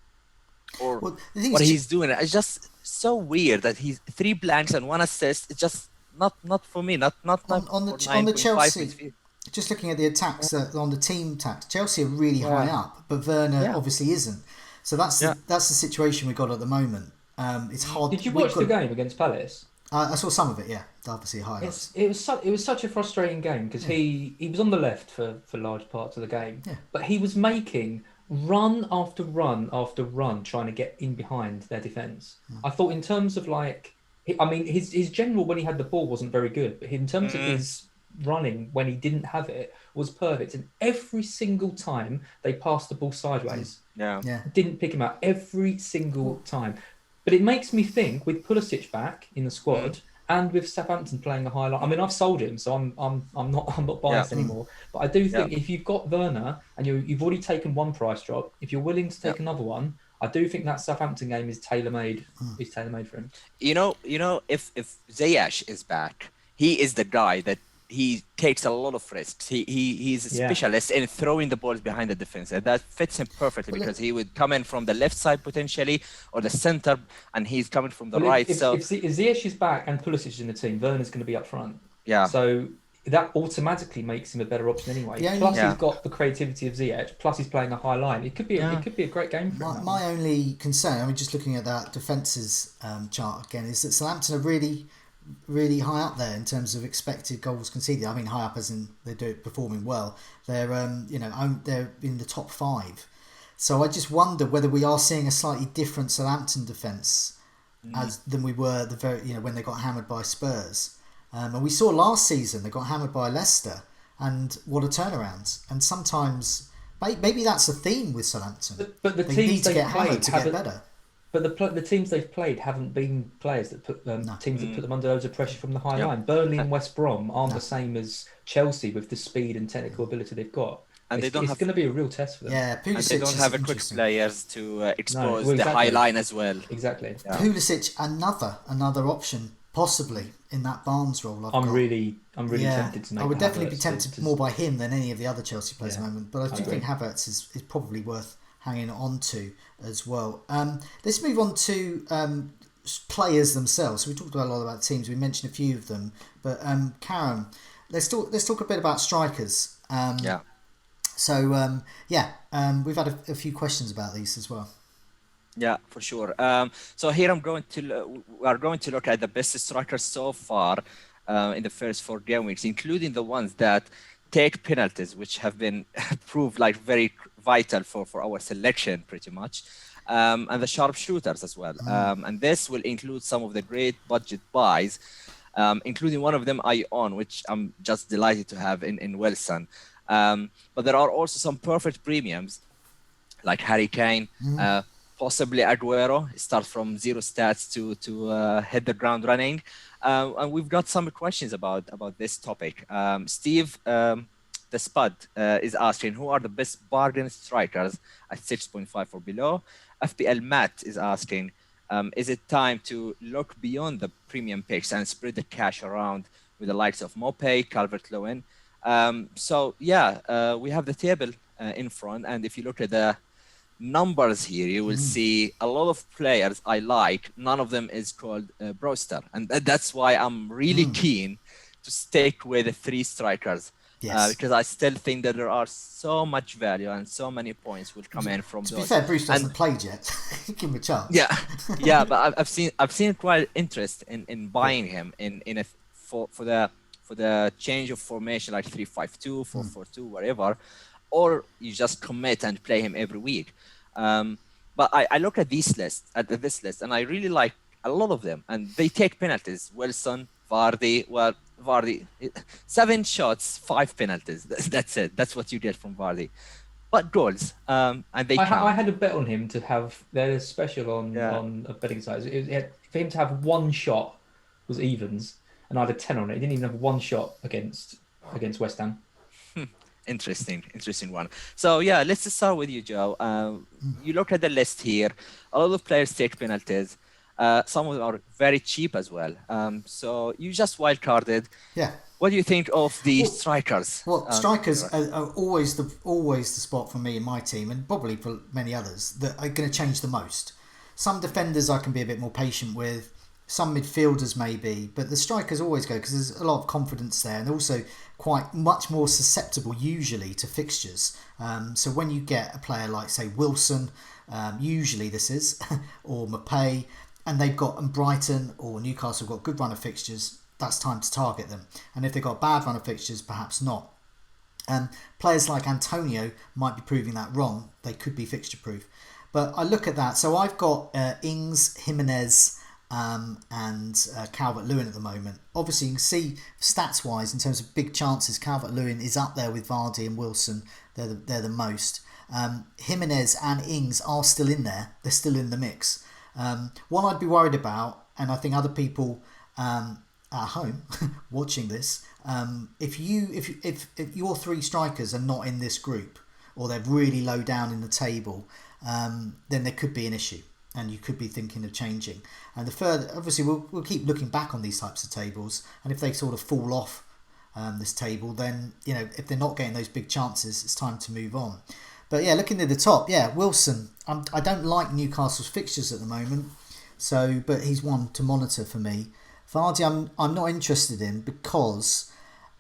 S3: or what he's doing. It's just so weird that he's 3 blanks and 1 assist. It's just not for me. Not
S1: on the Chelsea. Just looking at the attacks on the team attacks, Chelsea are really high up, but Werner obviously isn't. So that's the situation we got at the moment. It's hard.
S2: Did you watch the game against Palace?
S1: I saw some of it. Yeah, obviously highlights.
S2: It was such a frustrating game because he was on the left for large parts of the game, but he was making run after run after run trying to get in behind their defense. I thought in terms of like, I mean, his general when he had the ball wasn't very good, but in terms of his running when he didn't have it was perfect. And every single time they passed the ball sideways,
S3: Yeah.
S2: didn't pick him out every single time. But it makes me think with Pulisic back in the squad. And with Southampton playing a high line, I mean, I've sold him, so I'm not biased anymore. But I do think if you've got Werner and you've already taken one price drop, if you're willing to take another one, I do think that Southampton game is tailor-made. Is tailor-made for him.
S3: You know, if Ziyech is back, he is the guy that he takes a lot of risks. He's a specialist in throwing the balls behind the defense, and that fits him perfectly because he would come in from the left side potentially or the center, and he's coming from the right.
S2: If Ziyech is back and Pulisic is in the team, Werner's going to be up front.
S3: Yeah.
S2: So that automatically makes him a better option anyway. Plus he's got the creativity of Ziyech. Plus he's playing a high line. It could be a great game for him.
S1: My only concern, I mean, just looking at that defences chart again, is that Southampton are really high up there in terms of expected goals conceded. I mean, high up as in they're performing well. They're they're in the top 5. So I just wonder whether we are seeing a slightly different Southampton defence than we were when they got hammered by Spurs. And we saw last season they got hammered by Leicester, and what a turnaround! And sometimes maybe that's a theme with Southampton.
S2: But the
S1: they
S2: teams
S1: need to
S2: they've
S1: get hammered
S2: played
S1: to get better.
S2: But the teams they've played haven't been players that put teams that put them under loads of pressure from the high line. Burnley and West Brom aren't the same as Chelsea with the speed and technical ability they've got.
S3: And
S2: it's going to be a real test for them.
S1: Yeah, Pulisic
S3: and they don't have a quick players to expose the high line as well.
S2: Exactly.
S1: Yeah. Pulisic, another option possibly in that Barnes role. I'm really tempted to make. I would definitely be tempted more by him than any of the other Chelsea players at the moment. But I do think Havertz is probably worth hanging on to as well. Let's move on to players themselves. So we talked a lot about teams. We mentioned a few of them, but Karam, let's talk a bit about strikers. So we've had a few questions about these as well.
S3: Yeah, for sure. So here we are going to look at the best strikers so far in the first 4 game weeks, including the ones that take penalties, which have been proved like very vital for our selection pretty much, and the sharpshooters as well. And this will include some of the great budget buys, including one of them I own, which I'm just delighted to have in Wilson. But there are also some perfect premiums like Harry Kane, possibly Aguero. Starts from 0 stats to hit the ground running. And we've got some questions about this topic. Steve, the Spud, is asking, who are the best bargain strikers at 6.5 or below? FPL Matt is asking, is it time to look beyond the premium picks and spread the cash around with the likes of Mopay, Calvert-Lewin? We have the table in front, and if you look at the numbers here, you will see a lot of players I like. None of them is called Brewster, and that's why I'm really keen to stick with the 3 strikers. Because I still think that there are so much value and so many points will come in from those.
S1: To be fair, Bruce hasn't played yet. Give him a chance.
S3: Yeah, but I've seen quite interest in buying him for the change of formation, like 3-5-2, 4-4-2, whatever, or you just commit and play him every week. But I look at this list, and I really like a lot of them, and they take penalties. Wilson, Vardy, 7 shots, 5 penalties. That's it. That's what you get from Vardy. But goals, and they count.
S2: I had a bet on him to have. There's special on a betting site. For him to have 1 shot was evens, and I had a 10 on it. He didn't even have 1 shot against West Ham.
S3: Interesting one. So let's just start with you, Joe. You look at the list here. A lot of players take penalties. Some of them are very cheap as well. So you just wildcarded.
S1: Yeah.
S3: What do you think of the strikers?
S1: Well, strikers are always the spot for me in my team, and probably for many others, that are going to change the most. Some defenders I can be a bit more patient with. Some midfielders maybe, but the strikers always go because there's a lot of confidence there, and also quite much more susceptible usually to fixtures. So when you get a player like, say, Wilson, usually this is, or Mopay, and Brighton or Newcastle got a good run of fixtures, that's time to target them. And if they've got a bad run of fixtures, perhaps not. Players like Antonio might be proving that wrong. They could be fixture proof. But I look at that. So I've got Ings, Jimenez, and Calvert-Lewin at the moment. Obviously, you can see stats-wise, in terms of big chances, Calvert-Lewin is up there with Vardy and Wilson. They're the most. Jimenez and Ings are still in there. They're still in the mix. One I'd be worried about, and I think other people at home watching this, if your three strikers are not in this group, or they're really low down in the table, then there could be an issue, and you could be thinking of changing. And the further, obviously, we'll keep looking back on these types of tables, and if they sort of fall off this table, then if they're not getting those big chances, it's time to move on. But yeah, looking at the top, Wilson. I don't like Newcastle's fixtures at the moment, but he's one to monitor for me. Vardy, I'm not interested in, because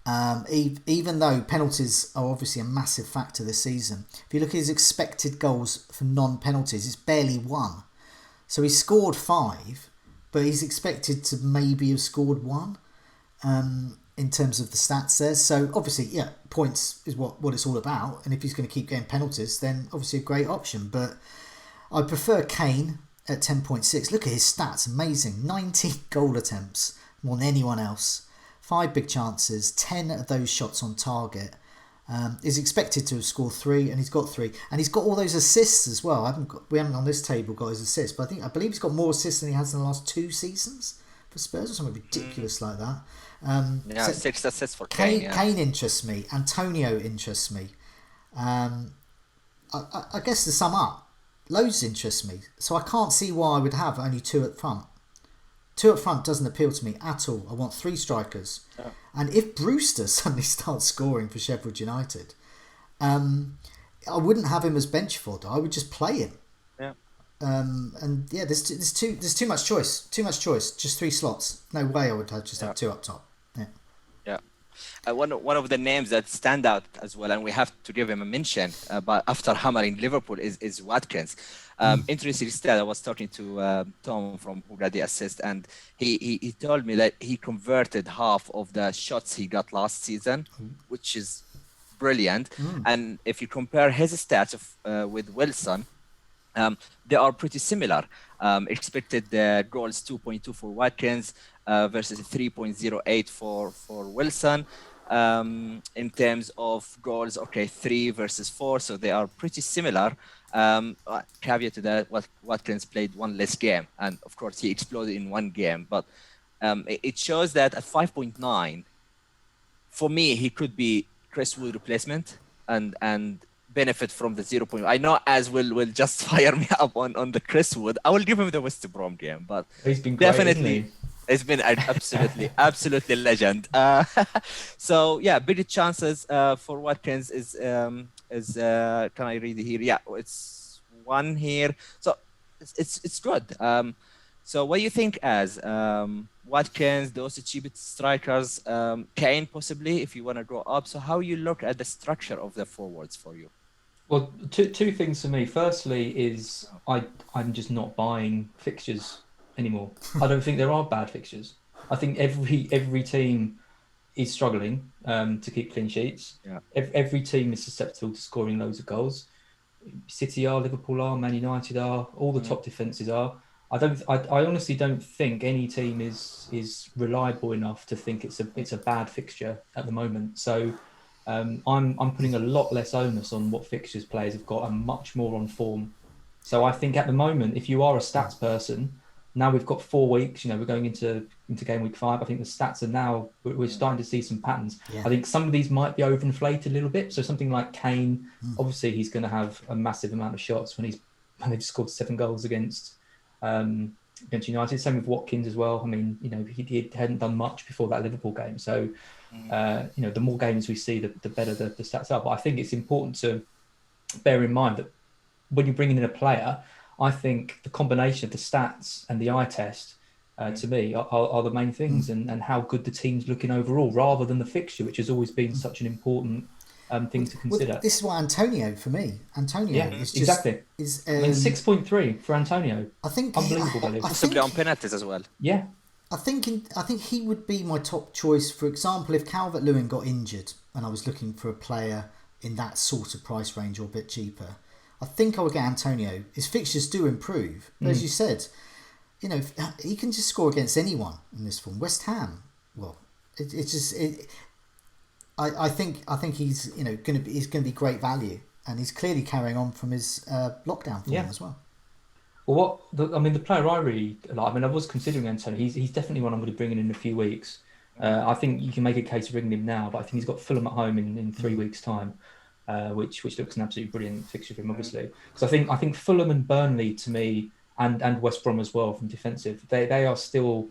S1: even though penalties are obviously a massive factor this season, if you look at his expected goals for non-penalties, it's barely 1. So he's scored 5, but he's expected to maybe have scored 1 in terms of the stats there. So obviously, points is what it's all about. And if he's going to keep getting penalties, then obviously a great option. But I prefer Kane at 10.6. Look at his stats, amazing. 19 goal attempts, more than anyone else. 5 big chances, 10 of those shots on target. Is expected to have scored 3, and he's got 3, and he's got all those assists as well. We haven't on this table got his assists, but I believe he's got more assists than he has in the last 2 seasons for Spurs, or something ridiculous like that.
S3: 6 assists for Kane.
S1: Kane interests me. Antonio interests me. I guess to sum up, loads interest me. So I can't see why I would have only 2 up front. 2 up front doesn't appeal to me at all. I want 3 strikers. Yeah. And if Brewster suddenly starts scoring for Sheffield United, I wouldn't have him as bench fodder. I would just play him. Yeah. There's too much choice. Just 3 slots. No way I would just have 2 up top.
S3: Yeah. One of the names that stand out as well, and we have to give him a mention, but after hammering Liverpool is Watkins. Interesting stat. I was talking to Tom from Who Got the Assist, and he told me that he converted half of the shots he got last season, which is brilliant. And if you compare his stats with Wilson, they are pretty similar. Expected goals 2.2 for Watkins versus 3.08 for Wilson. In terms of goals, 3 versus 4, so they are pretty similar. Caveat to that, Watkins played 1 less game, and of course he exploded in 1 game, but it shows that at 5.9, for me, he could be Chris Wood replacement and benefit from the 0. I know Az will just fire me up on the Chris Wood. I will give him the West Brom game, but
S2: he's been great,
S3: definitely. It's been absolutely legend. So yeah, bigger chances for Watkins is can I read it here? Yeah, it's 1 here. So it's good. So what do you think as Watkins, those cheapest strikers, Kane possibly if you want to go up? So how you look at the structure of the forwards for you?
S2: Well, two things for me. Firstly is I'm just not buying fixtures anymore. I don't think there are bad fixtures. I think every team is struggling to keep clean sheets. Yeah. Every team is susceptible to scoring loads of goals. City are, Liverpool are, Man United are, all the top defences are. I honestly don't think any team is reliable enough to think it's a bad fixture at the moment. So I'm putting a lot less onus on what fixtures players have got and much more on form. So I think at the moment, if you are a stats person, now we've got 4 weeks, we're going into game week 5. I think the stats are now, we're starting to see some patterns. Yeah. I think some of these might be overinflated a little bit. So something like Kane, obviously he's going to have a massive amount of shots when they've scored 7 goals against United. Same with Watkins as well. I mean, he hadn't done much before that Liverpool game. So, the more games we see, the better the stats are. But I think it's important to bear in mind that when you're bringing in a player, I think the combination of the stats and the eye test, to me, are the main things, and how good the team's looking overall, rather than the fixture, which has always been such an important thing to consider.
S1: This is what Antonio, for me. Is just...
S2: Exactly. 6.3 for Antonio.
S1: I think...
S2: Unbelievable value.
S3: Possibly on penalties as well.
S2: Yeah.
S1: I think he would be my top choice. For example, if Calvert-Lewin got injured, and I was looking for a player in that sort of price range or a bit cheaper, I think I would get Antonio. His fixtures do improve, but as you said, he can just score against anyone in this form. West Ham, well, I think he's going to be great value, and he's clearly carrying on from his lockdown form as well.
S2: Well, the player I really like, I was considering Antonio. He's definitely one I'm going to bring in a few weeks. I think you can make a case of bringing him now, but I think he's got Fulham at home in 3 weeks' time, which looks an absolutely brilliant fixture for him, obviously. Because I think Fulham and Burnley, to me, and West Brom as well from defensive, they're still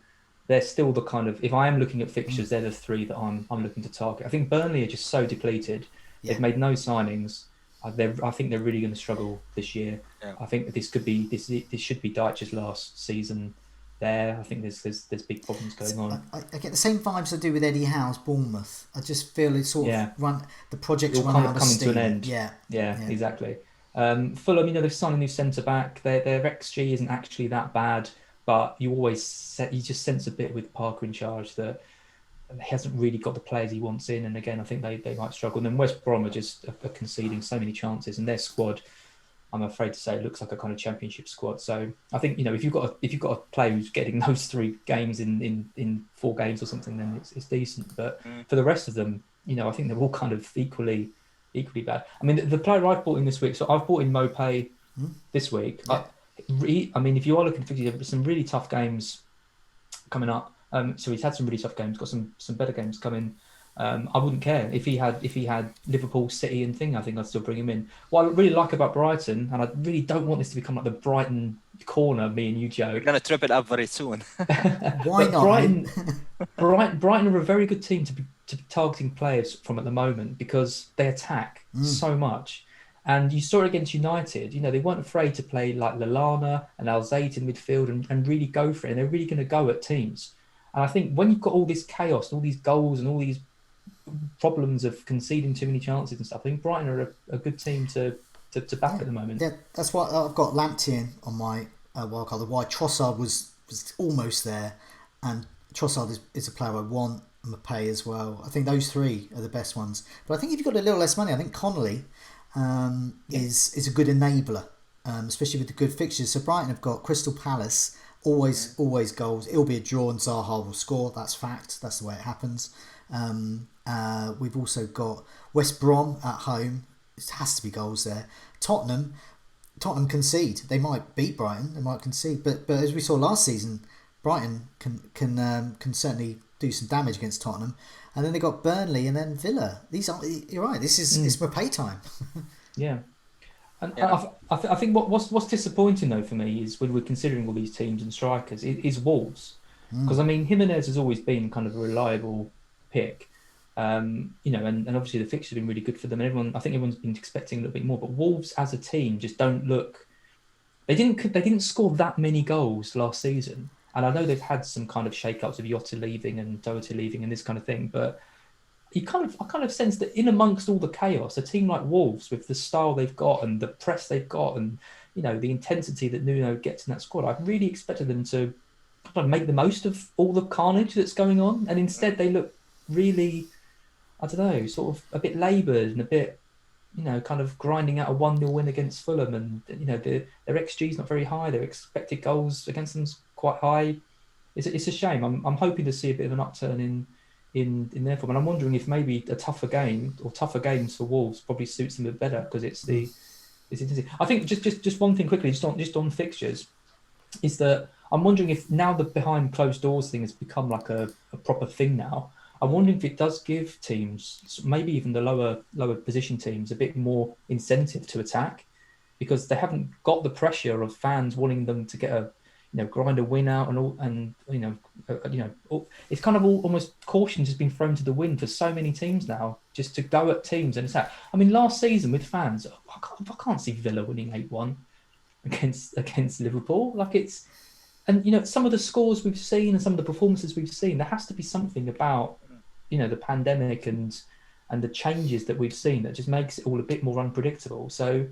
S2: the kind of, if I am looking at fixtures, they're the three that I'm looking to target. I think Burnley are just so depleted. Yeah. They've made no signings. I think they're really going to struggle this year. Yeah. I think this should be Dyche's last season there. I think there's big problems going on.
S1: I get the same vibes I do with Eddie Howe's Bournemouth. I just feel it's sort of the project's run out of steam.
S2: Coming to an end. Yeah, exactly. Fulham, they've signed a new centre back. Their XG isn't actually that bad, but you just sense a bit with Parker in charge that he hasn't really got the players he wants in, and again I think they might struggle. And then West Brom are just conceding so many chances, and their squad, I'm afraid to say, it looks like a kind of championship squad. So I think if you've got a player who's getting those 3 games in 4 games or something, then it's decent. But for the rest of them, I think they're all kind of equally bad. The player I've bought in this week, so I've bought in Mopay this week. Yeah. If you are looking for some really tough games coming up. So he's had some really tough games, got some better games coming. I wouldn't care if he had Liverpool, City and thing. I think I'd still bring him in. What I really like about Brighton, and I really don't want this to become like the Brighton corner, me and you, Joe.
S3: We're going to trip it up very soon.
S1: Why not?
S2: Brighton are a very good team to be targeting players from at the moment, because they attack so much. And you saw it against United, they weren't afraid to play like Lallana and Alzate in midfield and really go for it. And they're really going to go at teams. And I think when you've got all this chaos, and all these goals and all these problems of conceding too many chances and stuff, I think Brighton are a good team to back at the moment.
S1: Yeah, that's why I've got Lamptey on my wildcard. Why Trossard was almost there, and Trossard is a player I want, and Mbappé as well. I think those 3 are the best ones. But I think if you've got a little less money, I think Connolly is a good enabler, especially with the good fixtures. So Brighton have got Crystal Palace. Always goals. It'll be a draw and Zaha will score. That's fact. That's the way it happens. We've also got West Brom at home. It has to be goals there. Tottenham concede. They might beat Brighton. They might concede. But as we saw last season, Brighton can certainly do some damage against Tottenham. And then they got Burnley and then Villa. You're right. It's my pay time.
S2: Yeah. And I think what's disappointing though for me is when we're considering all these teams and strikers is Wolves, because Jimenez has always been kind of a reliable pick, and obviously the fixtures have been really good for them, and I think everyone's been expecting a little bit more. But Wolves as a team just don't look. They didn't score that many goals last season, and I know they've had some kind of shake-ups of Jota leaving and Doherty leaving and this kind of thing, but. I kind of sense that in amongst all the chaos, a team like Wolves, with the style they've got and the press they've got, and the intensity that Nuno gets in that squad, I really expected them to kind of make the most of all the carnage that's going on, and instead they look really, I don't know, sort of a bit laboured and a bit, kind of grinding out a 1-0 win against Fulham, and their XG is not very high, their expected goals against them's quite high. It's a shame. I'm hoping to see a bit of an upturn in their form, and I'm wondering if maybe a tougher game or tougher games for Wolves probably suits them a bit better, because it's intensity. I think just one thing quickly, just on fixtures, is that I'm wondering if now the behind closed doors thing has become like a proper thing now. I'm wondering if it does give teams, maybe even the lower position teams, a bit more incentive to attack, because they haven't got the pressure of fans wanting them to get a grind a win out it's kind of almost caution has been thrown to the wind for so many teams now, just to go at teams and attack. Last season with fans, I can't see Villa winning 8-1 against Liverpool. Some of the scores we've seen and some of the performances we've seen, there has to be something about the pandemic and the changes that we've seen that just makes it all a bit more unpredictable. So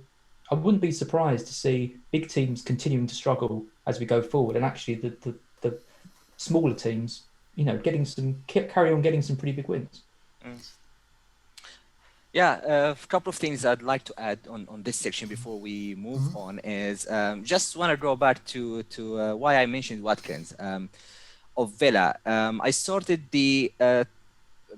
S2: I wouldn't be surprised to see big teams continuing to struggle as we go forward, and actually the smaller teams, carry on getting some pretty big wins.
S3: Yeah, a couple of things I'd like to add on this section before we move on is just want to go back to why I mentioned Watkins of Villa. I sorted the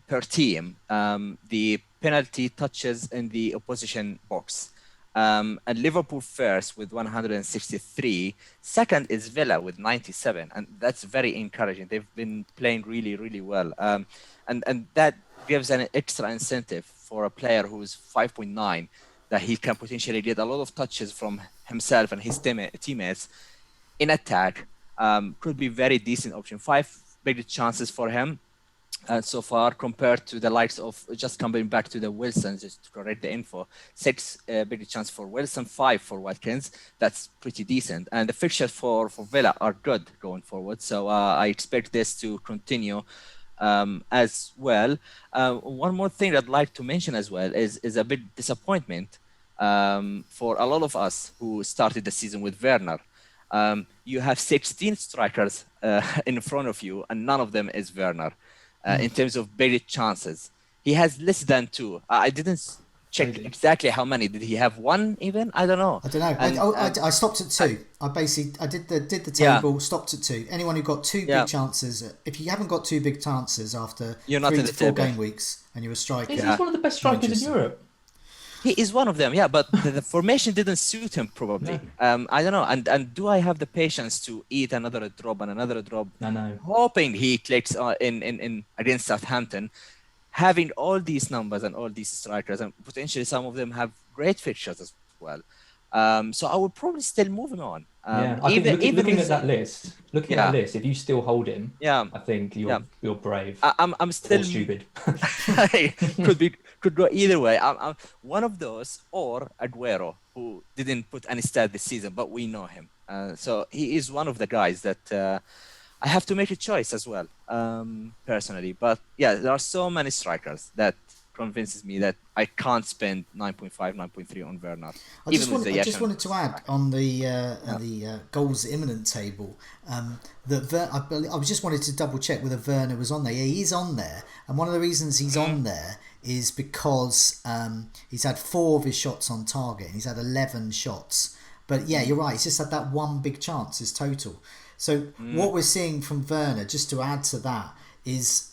S3: per team the penalty touches in the opposition box. And Liverpool first with 163. Second is Villa with 97, and that's very encouraging. They've been playing really, really well, and that gives an extra incentive for a player who's 5.9 that he can potentially get a lot of touches from himself and his teammates in attack. Could be very decent option. 5 big chances for him. So far, compared to the likes of, just coming back to the Wilson, just to correct the info, 6 big chance for Wilson, 5 for Watkins. That's pretty decent. And the fixtures for Villa are good going forward. So I expect this to continue as well. One more thing I'd like to mention as well is a bit disappointment for a lot of us who started the season with Werner. You have 16 strikers in front of you, and none of them is Werner. In terms of big chances, he has less than 2. I didn't check exactly how many. Did he have 1 even? I don't know.
S1: I don't know. I stopped at 2. I did the table, stopped at 2. Anyone who got 2 big chances, if you haven't got 2 big chances after 3 to 4 game weeks and you're a striker,
S2: he's one of the best strikers in Europe.
S3: He is one of them, yeah, but the formation didn't suit him probably. No. I don't know. And do I have the patience to eat another drop and another drop?
S2: No.
S3: Hoping he clicks in against Southampton, having all these numbers and all these strikers, and potentially some of them have great fixtures as well. So I would probably still move him on.
S2: I think looking at that list, if you still hold him, I think you're brave.
S3: I'm still
S2: stupid.
S3: could go either way. I'm one of those, or Aguero, who didn't put any stat this season, but we know him. So he is one of the guys that I have to make a choice as well, personally. But yeah, there are so many strikers that convinces me that I can't spend 9.5, 9.3 on Werner.
S1: I just wanted to add on the goals imminent table that I just wanted to double check whether Werner was on there. Yeah, he is on there, and one of the reasons he's on there is because he's had 4 of his shots on target and he's had 11 shots. But yeah, you're right. He's just had that 1 big chance his total. So what we're seeing from Werner, just to add to that, is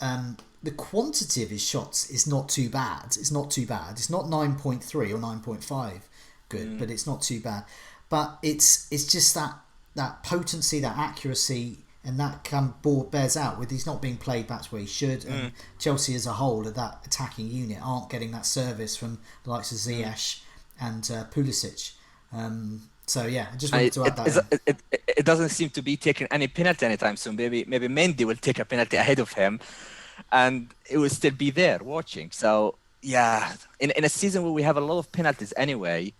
S1: the quantity of his shots is not too bad. It's not too bad. It's not 9.3 or 9.5 good, but it's not too bad. But it's just that potency, that accuracy, and that board bears out with he's not being played back where he should. And Chelsea as a whole, of that attacking unit, aren't getting that service from the likes of Ziyech and Pulisic. So yeah, I just wanted to add that.
S3: It doesn't seem to be taking any penalty anytime soon. Maybe Mendy will take a penalty ahead of him, and it will still be there watching. So yeah, in a season where we have a lot of penalties anyway,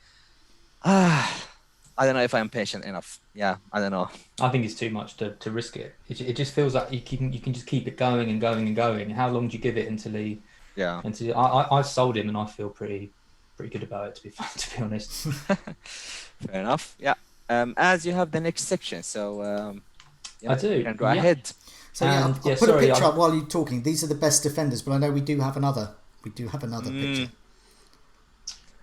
S3: I don't know if I'm patient enough. Yeah, I don't know.
S2: I think it's too much to risk it. It just feels like you can just keep it going and going and going. How long do you give it until he?
S3: Yeah.
S2: I sold him, and I feel pretty good about it, to be honest.
S3: Fair enough. Yeah. As you have the next section, so
S2: I do.
S3: You can go ahead.
S1: So I'll put a picture up while you're talking. These are the best defenders, but I know we do have another picture.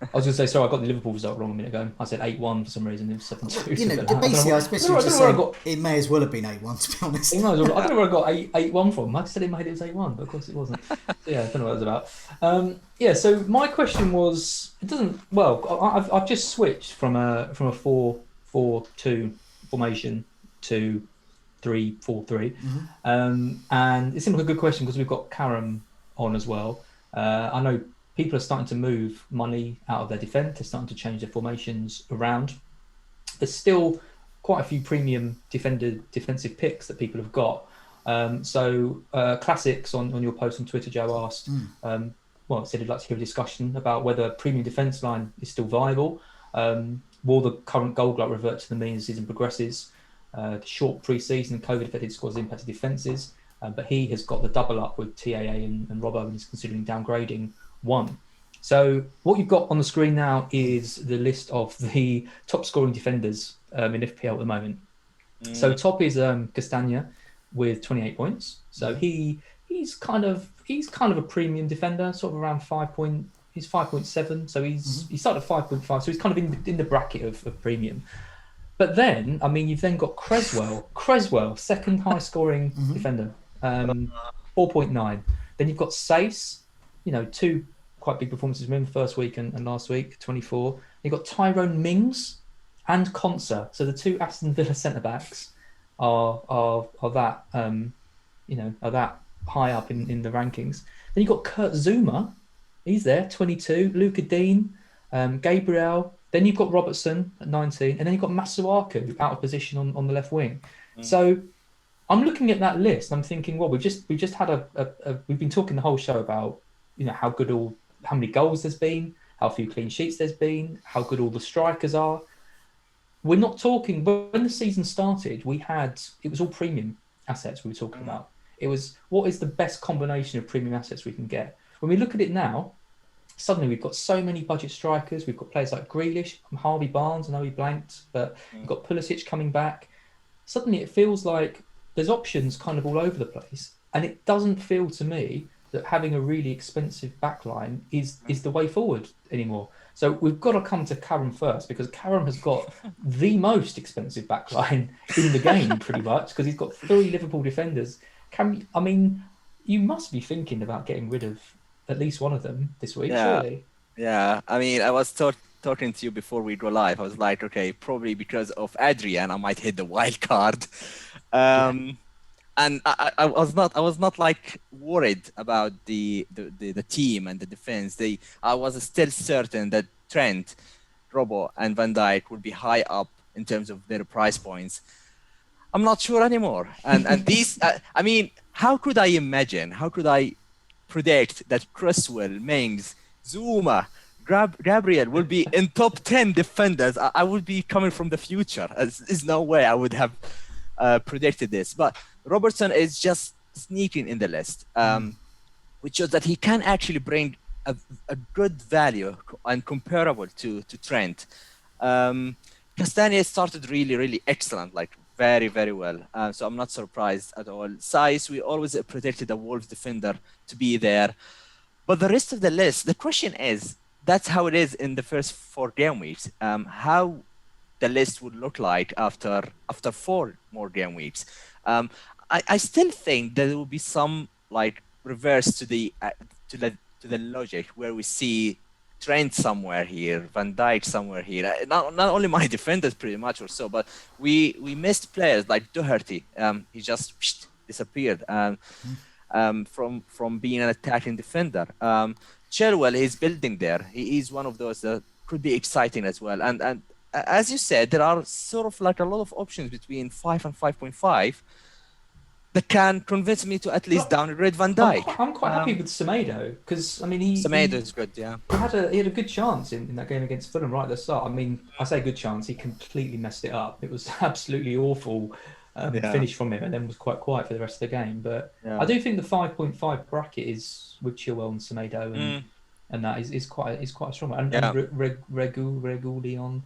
S2: I was going to say, sorry, I got the Liverpool result wrong a minute ago. I said 8-1 for some reason. It was 7-2.
S1: You know, basically, I especially just saying it may as well have been 8-1, to be honest.
S2: I don't know where I got 8-1 from. I said in my head it was 8-1, but of course it wasn't. So, yeah, I don't know what it was about. So my question was, I've just switched from a 4-4-2 formation to 3-4-3. And it seemed like a good question because we've got Karam on as well. I know people are starting to move money out of their defence. They're starting to change their formations around. There's still quite a few premium defensive picks that people have got. Classics on your post on Twitter, Joe asked, said he'd like to hear a discussion about whether premium defence line is still viable. Will the current goal glut revert to the mean as the season progresses? The short pre-season COVID-affected squads impacted defences, but he has got the double up with TAA and Robbo and is considering downgrading one. So what you've got on the screen now is the list of the top scoring defenders in FPL at the moment. So top is Castagna with 28 points. So he's kind of a premium defender, sort of around 5.5, He's 5.7, so he started at 5.5, so he's kind of in the bracket of premium. But then, I mean, you've then got Creswell, second high scoring defender, 4.9. Then you've got Sace, two quite big performances from him first week and last week, 24. You've got Tyrone Mings and Konsa, so the two Aston Villa centre backs are that are that high up in the rankings. Then you've got Kurt Zouma, he's there, 22. Luca Dean, Gabriel. Then you've got Robertson at 19, and then you've got Masuaku out of position on the left wing. So I'm looking at that list. I'm thinking, well, we've just had we've been talking the whole show about how many goals there's been, how few clean sheets there's been, how good all the strikers are. We're not talking. When the season started, it was all premium assets we were talking about. It was what is the best combination of premium assets we can get. When we look at it now, suddenly we've got so many budget strikers. We've got players like Grealish, Harvey Barnes. I know he blanked, but we've got Pulisic coming back. Suddenly it feels like there's options kind of all over the place, and it doesn't feel to me that having a really expensive backline is the way forward anymore. So we've got to come to Karam first, because Karam has got the most expensive backline in the game, pretty much, because he's got 3 Liverpool defenders. Karam, I mean, you must be thinking about getting rid of at least one of them this week, surely.
S3: Yeah, I mean, I was talking to you before we go live. I was like, okay, probably because of Adrian, I might hit the wild card. And I was not like worried about the team and the defense. I was still certain that Trent, Robbo, and Van Dijk would be high up in terms of their price points. I'm not sure anymore. And these, I mean, how could I predict that Creswell, Mings, Zouma, Gabriel will be in top 10 defenders? I would be coming from the future. There's no way I would have predicted this. But Robertson is just sneaking in the list, which shows that he can actually bring a good value and comparable to Trent. Castagne started really, really excellent, like very, very well. So I'm not surprised at all. Size, we always predicted a Wolves defender to be there. But the rest of the list, the question is, that's how it is in the first 4 game weeks. How the list would look like after 4 more game weeks. I still think there will be some like reverse to the logic where we see Trent somewhere here, Van Dijk somewhere here. Not only my defenders pretty much or so, but we missed players like Doherty. He just disappeared from being an attacking defender. Chilwell is building there. He's one of those that could be exciting as well. And as you said, there are sort of like a lot of options between 5 and 5.5 that can convince me to at least downgrade Van Dijk.
S2: I'm quite happy with Semedo, because I mean
S3: Semedo is good, yeah.
S2: He had a good chance in that game against Fulham right at the start. I mean, I say good chance, he completely messed it up. It was absolutely awful finish from him, and then was quite quiet for the rest of the game. But I do think the 5.5 bracket is with Chilwell and Semedo and that is quite a strong one. And Regulion,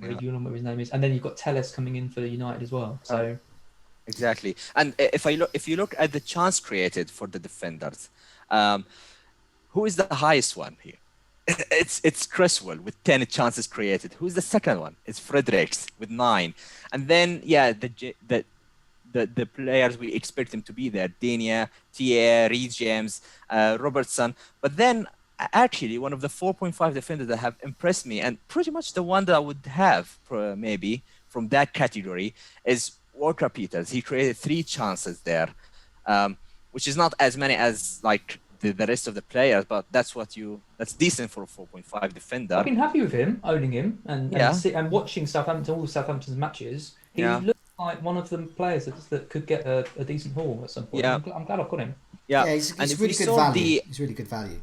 S2: whatever his name is, and then you've got Telles coming in for United as well. So
S3: exactly. And if you look at the chance created for the defenders, who is the highest one here? It's Creswell with 10 chances created. Who's the second one? It's Fredericks with 9. And then the players we expect them to be there: Denia, Thier, Reece James, Robertson. But then actually one of the 4.5 defenders that have impressed me, and pretty much the one that I would have maybe from that category, is Walker Peters. He created 3 chances there, which is not as many as like the rest of the players, but that's decent for a 4.5 defender.
S2: I've been happy with him, owning him, and watching all of Southampton's matches. He looked like one of the players that could get a decent haul at some point. Yeah. I'm glad I've got him.
S1: Yeah, he's really good value. He's really good value.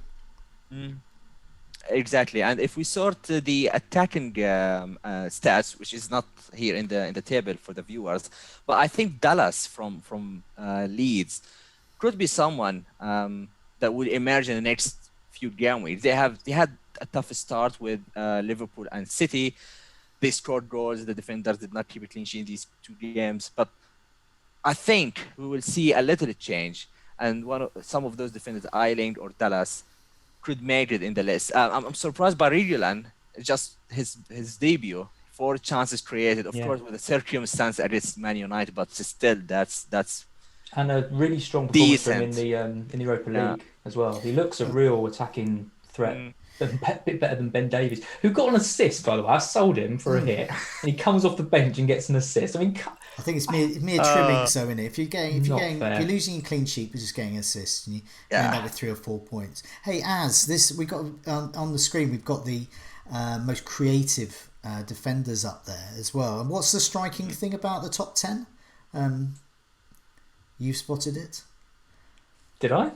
S3: Exactly, and if we sort the attacking stats, which is not here in the table for the viewers, but I think Dallas from Leeds could be someone that will emerge in the next few game weeks. They had a tough start with Liverpool and City. They scored goals. The defenders did not keep a clean sheet in these 2 games, but I think we will see a little change. And some of those defenders, Eiling or Dallas, could make it in the list. I'm surprised by Regulan, just his debut. 4 chances created, of course, with a circumstance against Man United, but still, that's
S2: and a really strong performance from him
S3: decent
S2: in the Europa League as well. He looks a real attacking threat. A bit better than Ben Davies, who got an assist, by the way. I sold him for a hit, and he comes off the bench and gets an assist. I mean,
S1: I think it's mere trimming, so in it. If you're losing your clean sheet, but just getting assists, and you end up with 3 or 4 points. Hey, we got on the screen. We've got the most creative defenders up there as well. And what's the striking thing about the top 10? You spotted it?
S2: Did I?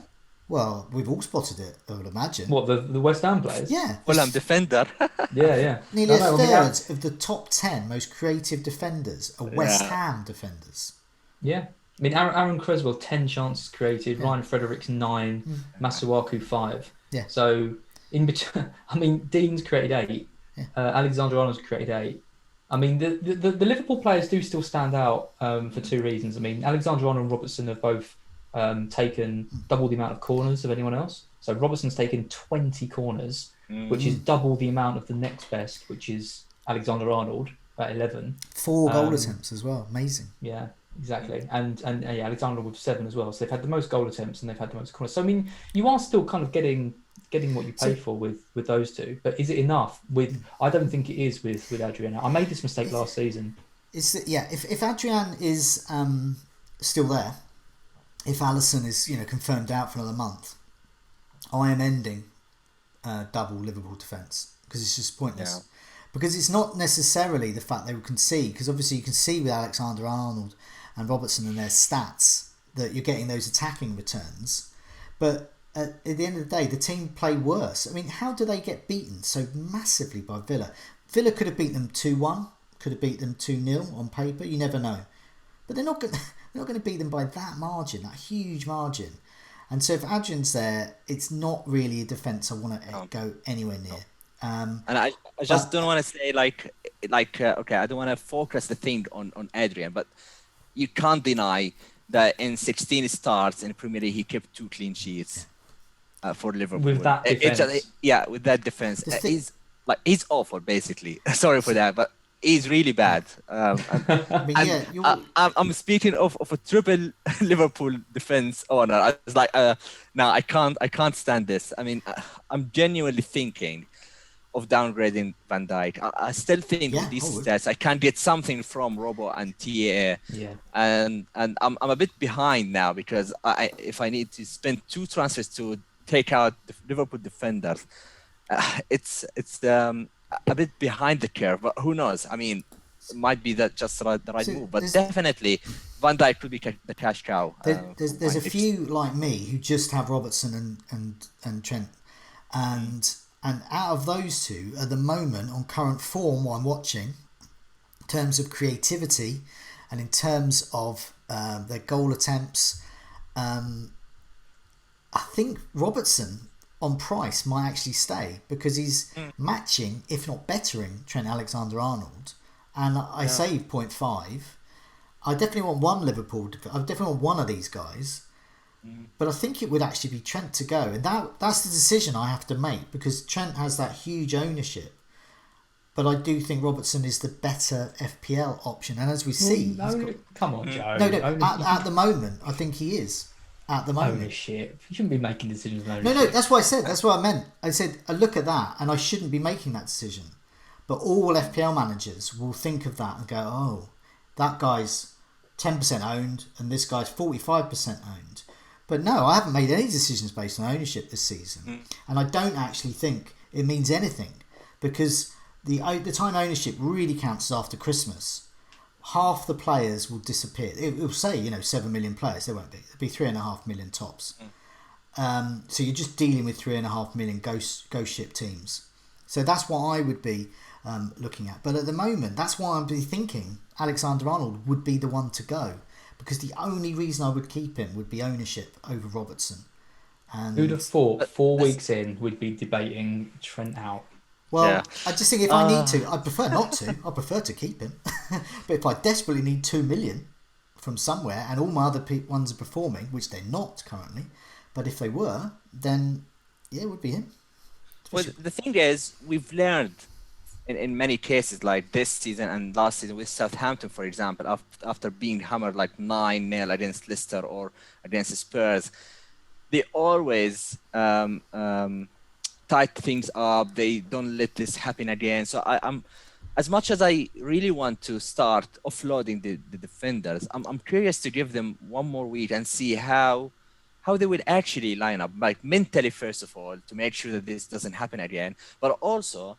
S1: Well, we've all spotted it, I would imagine.
S2: What, the West Ham players?
S1: Yeah.
S3: Fulham defender.
S2: Yeah.
S1: Nearly a third of the top 10 most creative defenders are West Ham defenders.
S2: Yeah. I mean, Aaron Creswell, 10 chances created. Ryan Fredericks, 9. Masuaku, 5.
S1: Yeah.
S2: So, in between, I mean, Dean's created 8. Yeah. Alexander Arnold's created 8. I mean, the Liverpool players do still stand out for 2 reasons. I mean, Alexander Arnold and Robertson have both taken double the amount of corners of anyone else. So Robertson's taken 20 corners, which is double the amount of the next best, which is Alexander Arnold at 11.
S1: 4 goal attempts as well. Amazing.
S2: Yeah, exactly. And Alexander with 7 as well. So they've had the most goal attempts and they've had the most corners. So I mean, you are still kind of getting what you pay for with those two. But is it enough? I don't think it is with Adrian. I made this mistake last season.
S1: If Adrian is still there, if Alisson is confirmed out for another month, I am ending double Liverpool defence because it's just pointless. Yeah. Because it's not necessarily the fact they will concede, because obviously you can see with Alexander Arnold and Robertson and their stats that you're getting those attacking returns, but at the end of the day the team play worse. I mean, how do they get beaten so massively by Villa? Villa could have beaten them 2-1, could have beat them 2-0 on paper, you never know, but they're not going to beat them by that margin, that huge margin. And so if Adrian's there, it's not really a defence I want to go anywhere near.
S3: And I just don't want to say okay, I don't want to focus the thing on Adrian, but you can't deny that in 16 starts in the Premier League he kept 2 clean sheets for Liverpool.
S2: With that defence.
S3: With that defence. He's awful, basically. Sorry for that, but he's really bad. I'm speaking of a triple Liverpool defense owner. I was like, no, I can't stand this. I mean, I'm genuinely thinking of downgrading Van Dijk. I still think with these stats, I can get something from Robo and TAA. Yeah. And I'm a bit behind now because if I need to spend 2 transfers to take out the Liverpool defenders, it's a bit behind the curve, but who knows? I mean, it might be that just the right move, but definitely Van Dijk could be the cash cow.
S1: There's a few like me who just have Robertson and Trent, and out of those 2 at the moment on current form, what I'm watching in terms of creativity and in terms of their goal attempts, I think Robertson on price might actually stay because he's matching, if not bettering, Trent Alexander-Arnold. And I say 0.5. I definitely want one Liverpool. I definitely want one of these guys. But I think it would actually be Trent to go. And that's the decision I have to make because Trent has that huge ownership. But I do think Robertson is the better FPL option. And as we see...
S2: Come on, Joe.
S1: No, at the moment, I think he is. At the moment.
S2: Ownership. You shouldn't be making decisions on
S1: ownership. No, that's what I said. That's what I meant. I said, I look at that and I shouldn't be making that decision. But all FPL managers will think of that and go, oh, that guy's 10% owned and this guy's 45% owned. But no, I haven't made any decisions based on ownership this season. And I don't actually think it means anything because the time ownership really counts after Christmas. Half the players will disappear. It will say, 7 million players. There won't be. There'll be 3.5 million tops. So you're just dealing with 3.5 million ghost ship teams. So that's what I would be looking at. But at the moment, that's why I'm thinking Alexander-Arnold would be the one to go. Because the only reason I would keep him would be ownership over Robertson. And
S2: who'd have thought 4 weeks in we'd be debating Trent out?
S1: Well, I just think if I need to, I prefer not to. I prefer to keep him. But if I desperately need 2 million from somewhere and all my other ones are performing, which they're not currently, but if they were, then it would be him.
S3: Well, the thing is, we've learned in many cases, like this season and last season with Southampton, for example, after being hammered like 9-0 against Leicester or against Spurs, they always tight things up. They don't let this happen again. So I'm, as much as I really want to start offloading the defenders, I'm curious to give them one more week and see how they will actually line up, like mentally first of all, to make sure that this doesn't happen again. But also,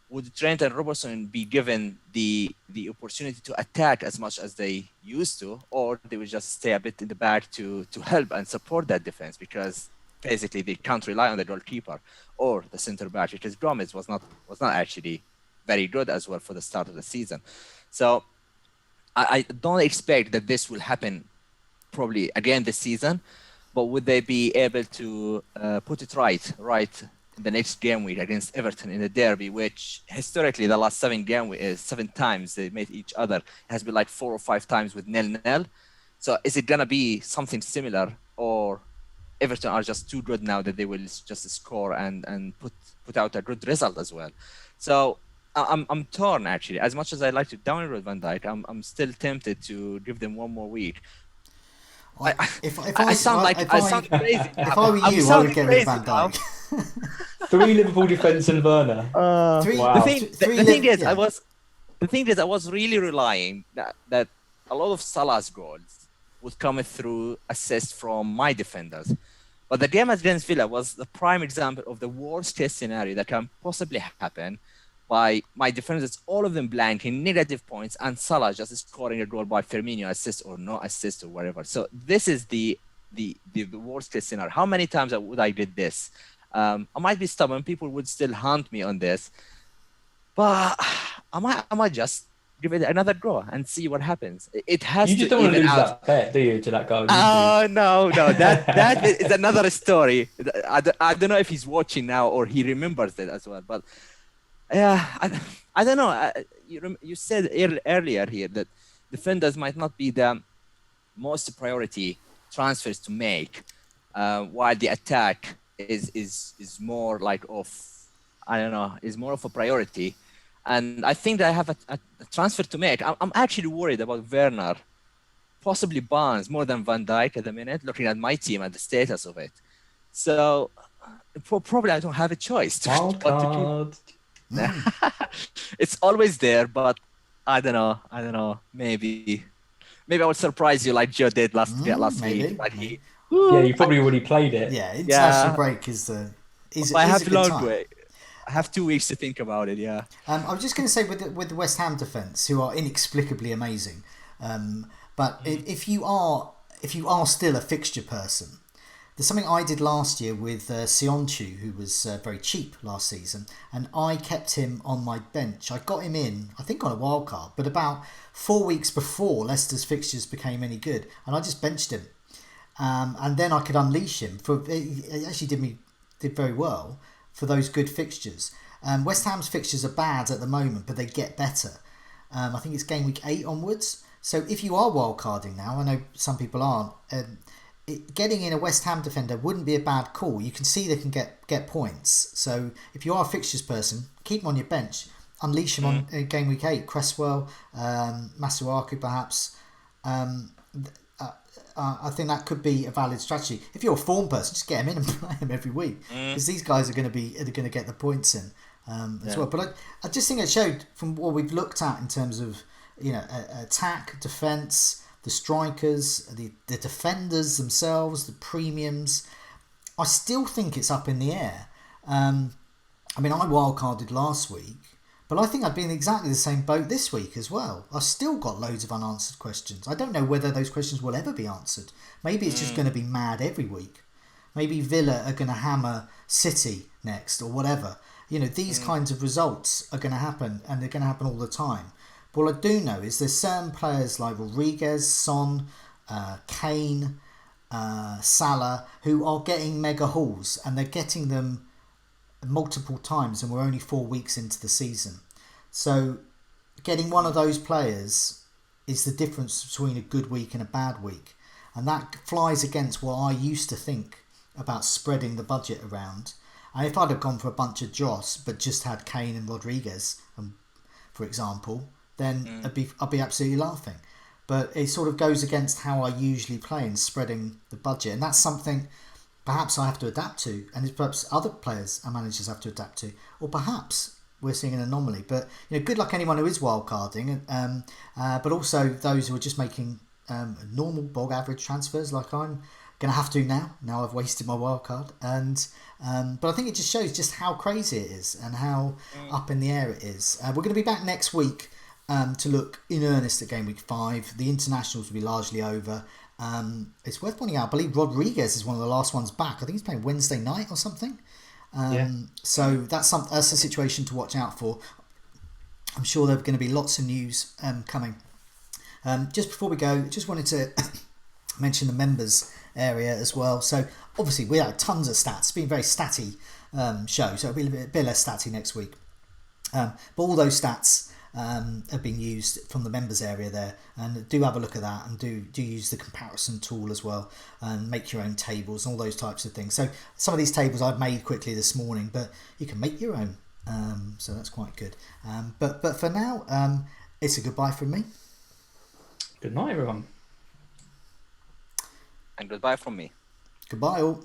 S3: would Trent and Robertson be given the opportunity to attack as much as they used to, or they would just stay a bit in the back to help and support that defense, because basically they can't rely on the goalkeeper or the center back, because Gomez was not actually very good as well for the start of the season. So I don't expect that this will happen probably again this season, but would they be able to put it right in the next game week against Everton in the derby, which historically the last 7 times they met each other, it has been like 4 or 5 times with 0-0. So is it gonna be something similar, or Everton are just too good now that they will just score and put out a good result as well? So I'm torn actually. As much as I like to download Van Dijk, I'm still tempted to give them one more week. I sound crazy.
S1: If I were you, I would get rid of Van Dijk.
S2: 3 Liverpool defence and Werner.
S3: Wow.
S2: The
S3: thing is, I was really relying that a lot of Salah's goals would come through assists from my defenders. But the game against Villa was the prime example of the worst case scenario that can possibly happen, by my defenders, all of them blanking, negative points, and Salah just scoring a goal by Firmino, assist or no assist or whatever. So this is the worst case scenario. How many times would I did this? I might be stubborn. People would still hunt me on this, but I might just give it another go and see what happens. It has.
S2: You just don't want to lose that bet, do you, to that guy?
S3: Oh no, that is another story. I don't know if he's watching now or he remembers it as well, but. Yeah, I don't know. You said earlier here that defenders might not be the most priority transfers to make, while the attack is more like is more of a priority. And I think that I have a transfer to make. I'm actually worried about Werner, possibly Barnes, more than Van Dijk at the minute, looking at my team and the status of it. So probably I don't have a choice to It's always there, but I don't know. Maybe I will surprise you like Joe did last week. But
S2: you probably already played it.
S1: Yeah, international break is
S3: I have a long way. I have 2 weeks to think about it. Yeah.
S1: I was just going to say with the West Ham defence, who are inexplicably amazing, but if you are still a fixture person. There's something I did last year with Sionchu, who was very cheap last season, and I kept him on my bench. I got him in, I think, on a wild card, but about 4 weeks before Leicester's fixtures became any good, and I just benched him, and then I could unleash him. It actually did very well for those good fixtures. West Ham's fixtures are bad at the moment, but they get better. I think it's game week 8 onwards. So if you are wildcarding now, I know some people aren't. Getting in a West Ham defender wouldn't be a bad call. You can see they can get points. So if you are a fixtures person, keep him on your bench. Unleash him on game week 8. Cresswell, Masuaku perhaps. I think that could be a valid strategy. If you're a form person, just get him in and play him every week, because these guys are going to get the points in as well. But I just think it showed from what we've looked at in terms of attack, defence, the strikers, the defenders themselves, the premiums. I still think it's up in the air. I wildcarded last week, but I think I'd be in exactly the same boat this week as well. I've still got loads of unanswered questions. I don't know whether those questions will ever be answered. Maybe it's just going to be mad every week. Maybe Villa are going to hammer City next or whatever. These kinds of results are going to happen, and they're going to happen all the time. But what I do know is there's certain players like Rodriguez, Son, Kane, Salah, who are getting mega hauls, and they're getting them multiple times, and we're only 4 weeks into the season. So getting one of those players is the difference between a good week and a bad week. And that flies against what I used to think about spreading the budget around. And if I'd have gone for a bunch of Dross, but just had Kane and Rodriguez, for example, then I'd be absolutely laughing. But it sort of goes against how I usually play in spreading the budget. And that's something perhaps I have to adapt to, and perhaps other players and managers have to adapt to. Or perhaps we're seeing an anomaly. But good luck anyone who is wildcarding, but also those who are just making normal bog average transfers like I'm going to have to now I've wasted my wildcard. And but I think it just shows just how crazy it is and how up in the air it is. We're going to be back next week to look in earnest at Game Week 5. The internationals will be largely over. It's worth pointing out, I believe Rodriguez is one of the last ones back. I think he's playing Wednesday night or something. So that's a situation to watch out for. I'm sure there's going to be lots of news coming. Just before we go, just wanted to mention the members area as well. So obviously we had tons of stats. It's been a very statty show, so it'll be a bit less statty next week. But all those stats have been used from the members area there, and do have a look at that, and do use the comparison tool as well, and make your own tables and all those types of things. So some of these tables I've made quickly this morning, but you can make your own, so that's quite good. But for now, it's a goodbye from me.
S2: Good night, everyone.
S3: And goodbye from me.
S1: Goodbye all.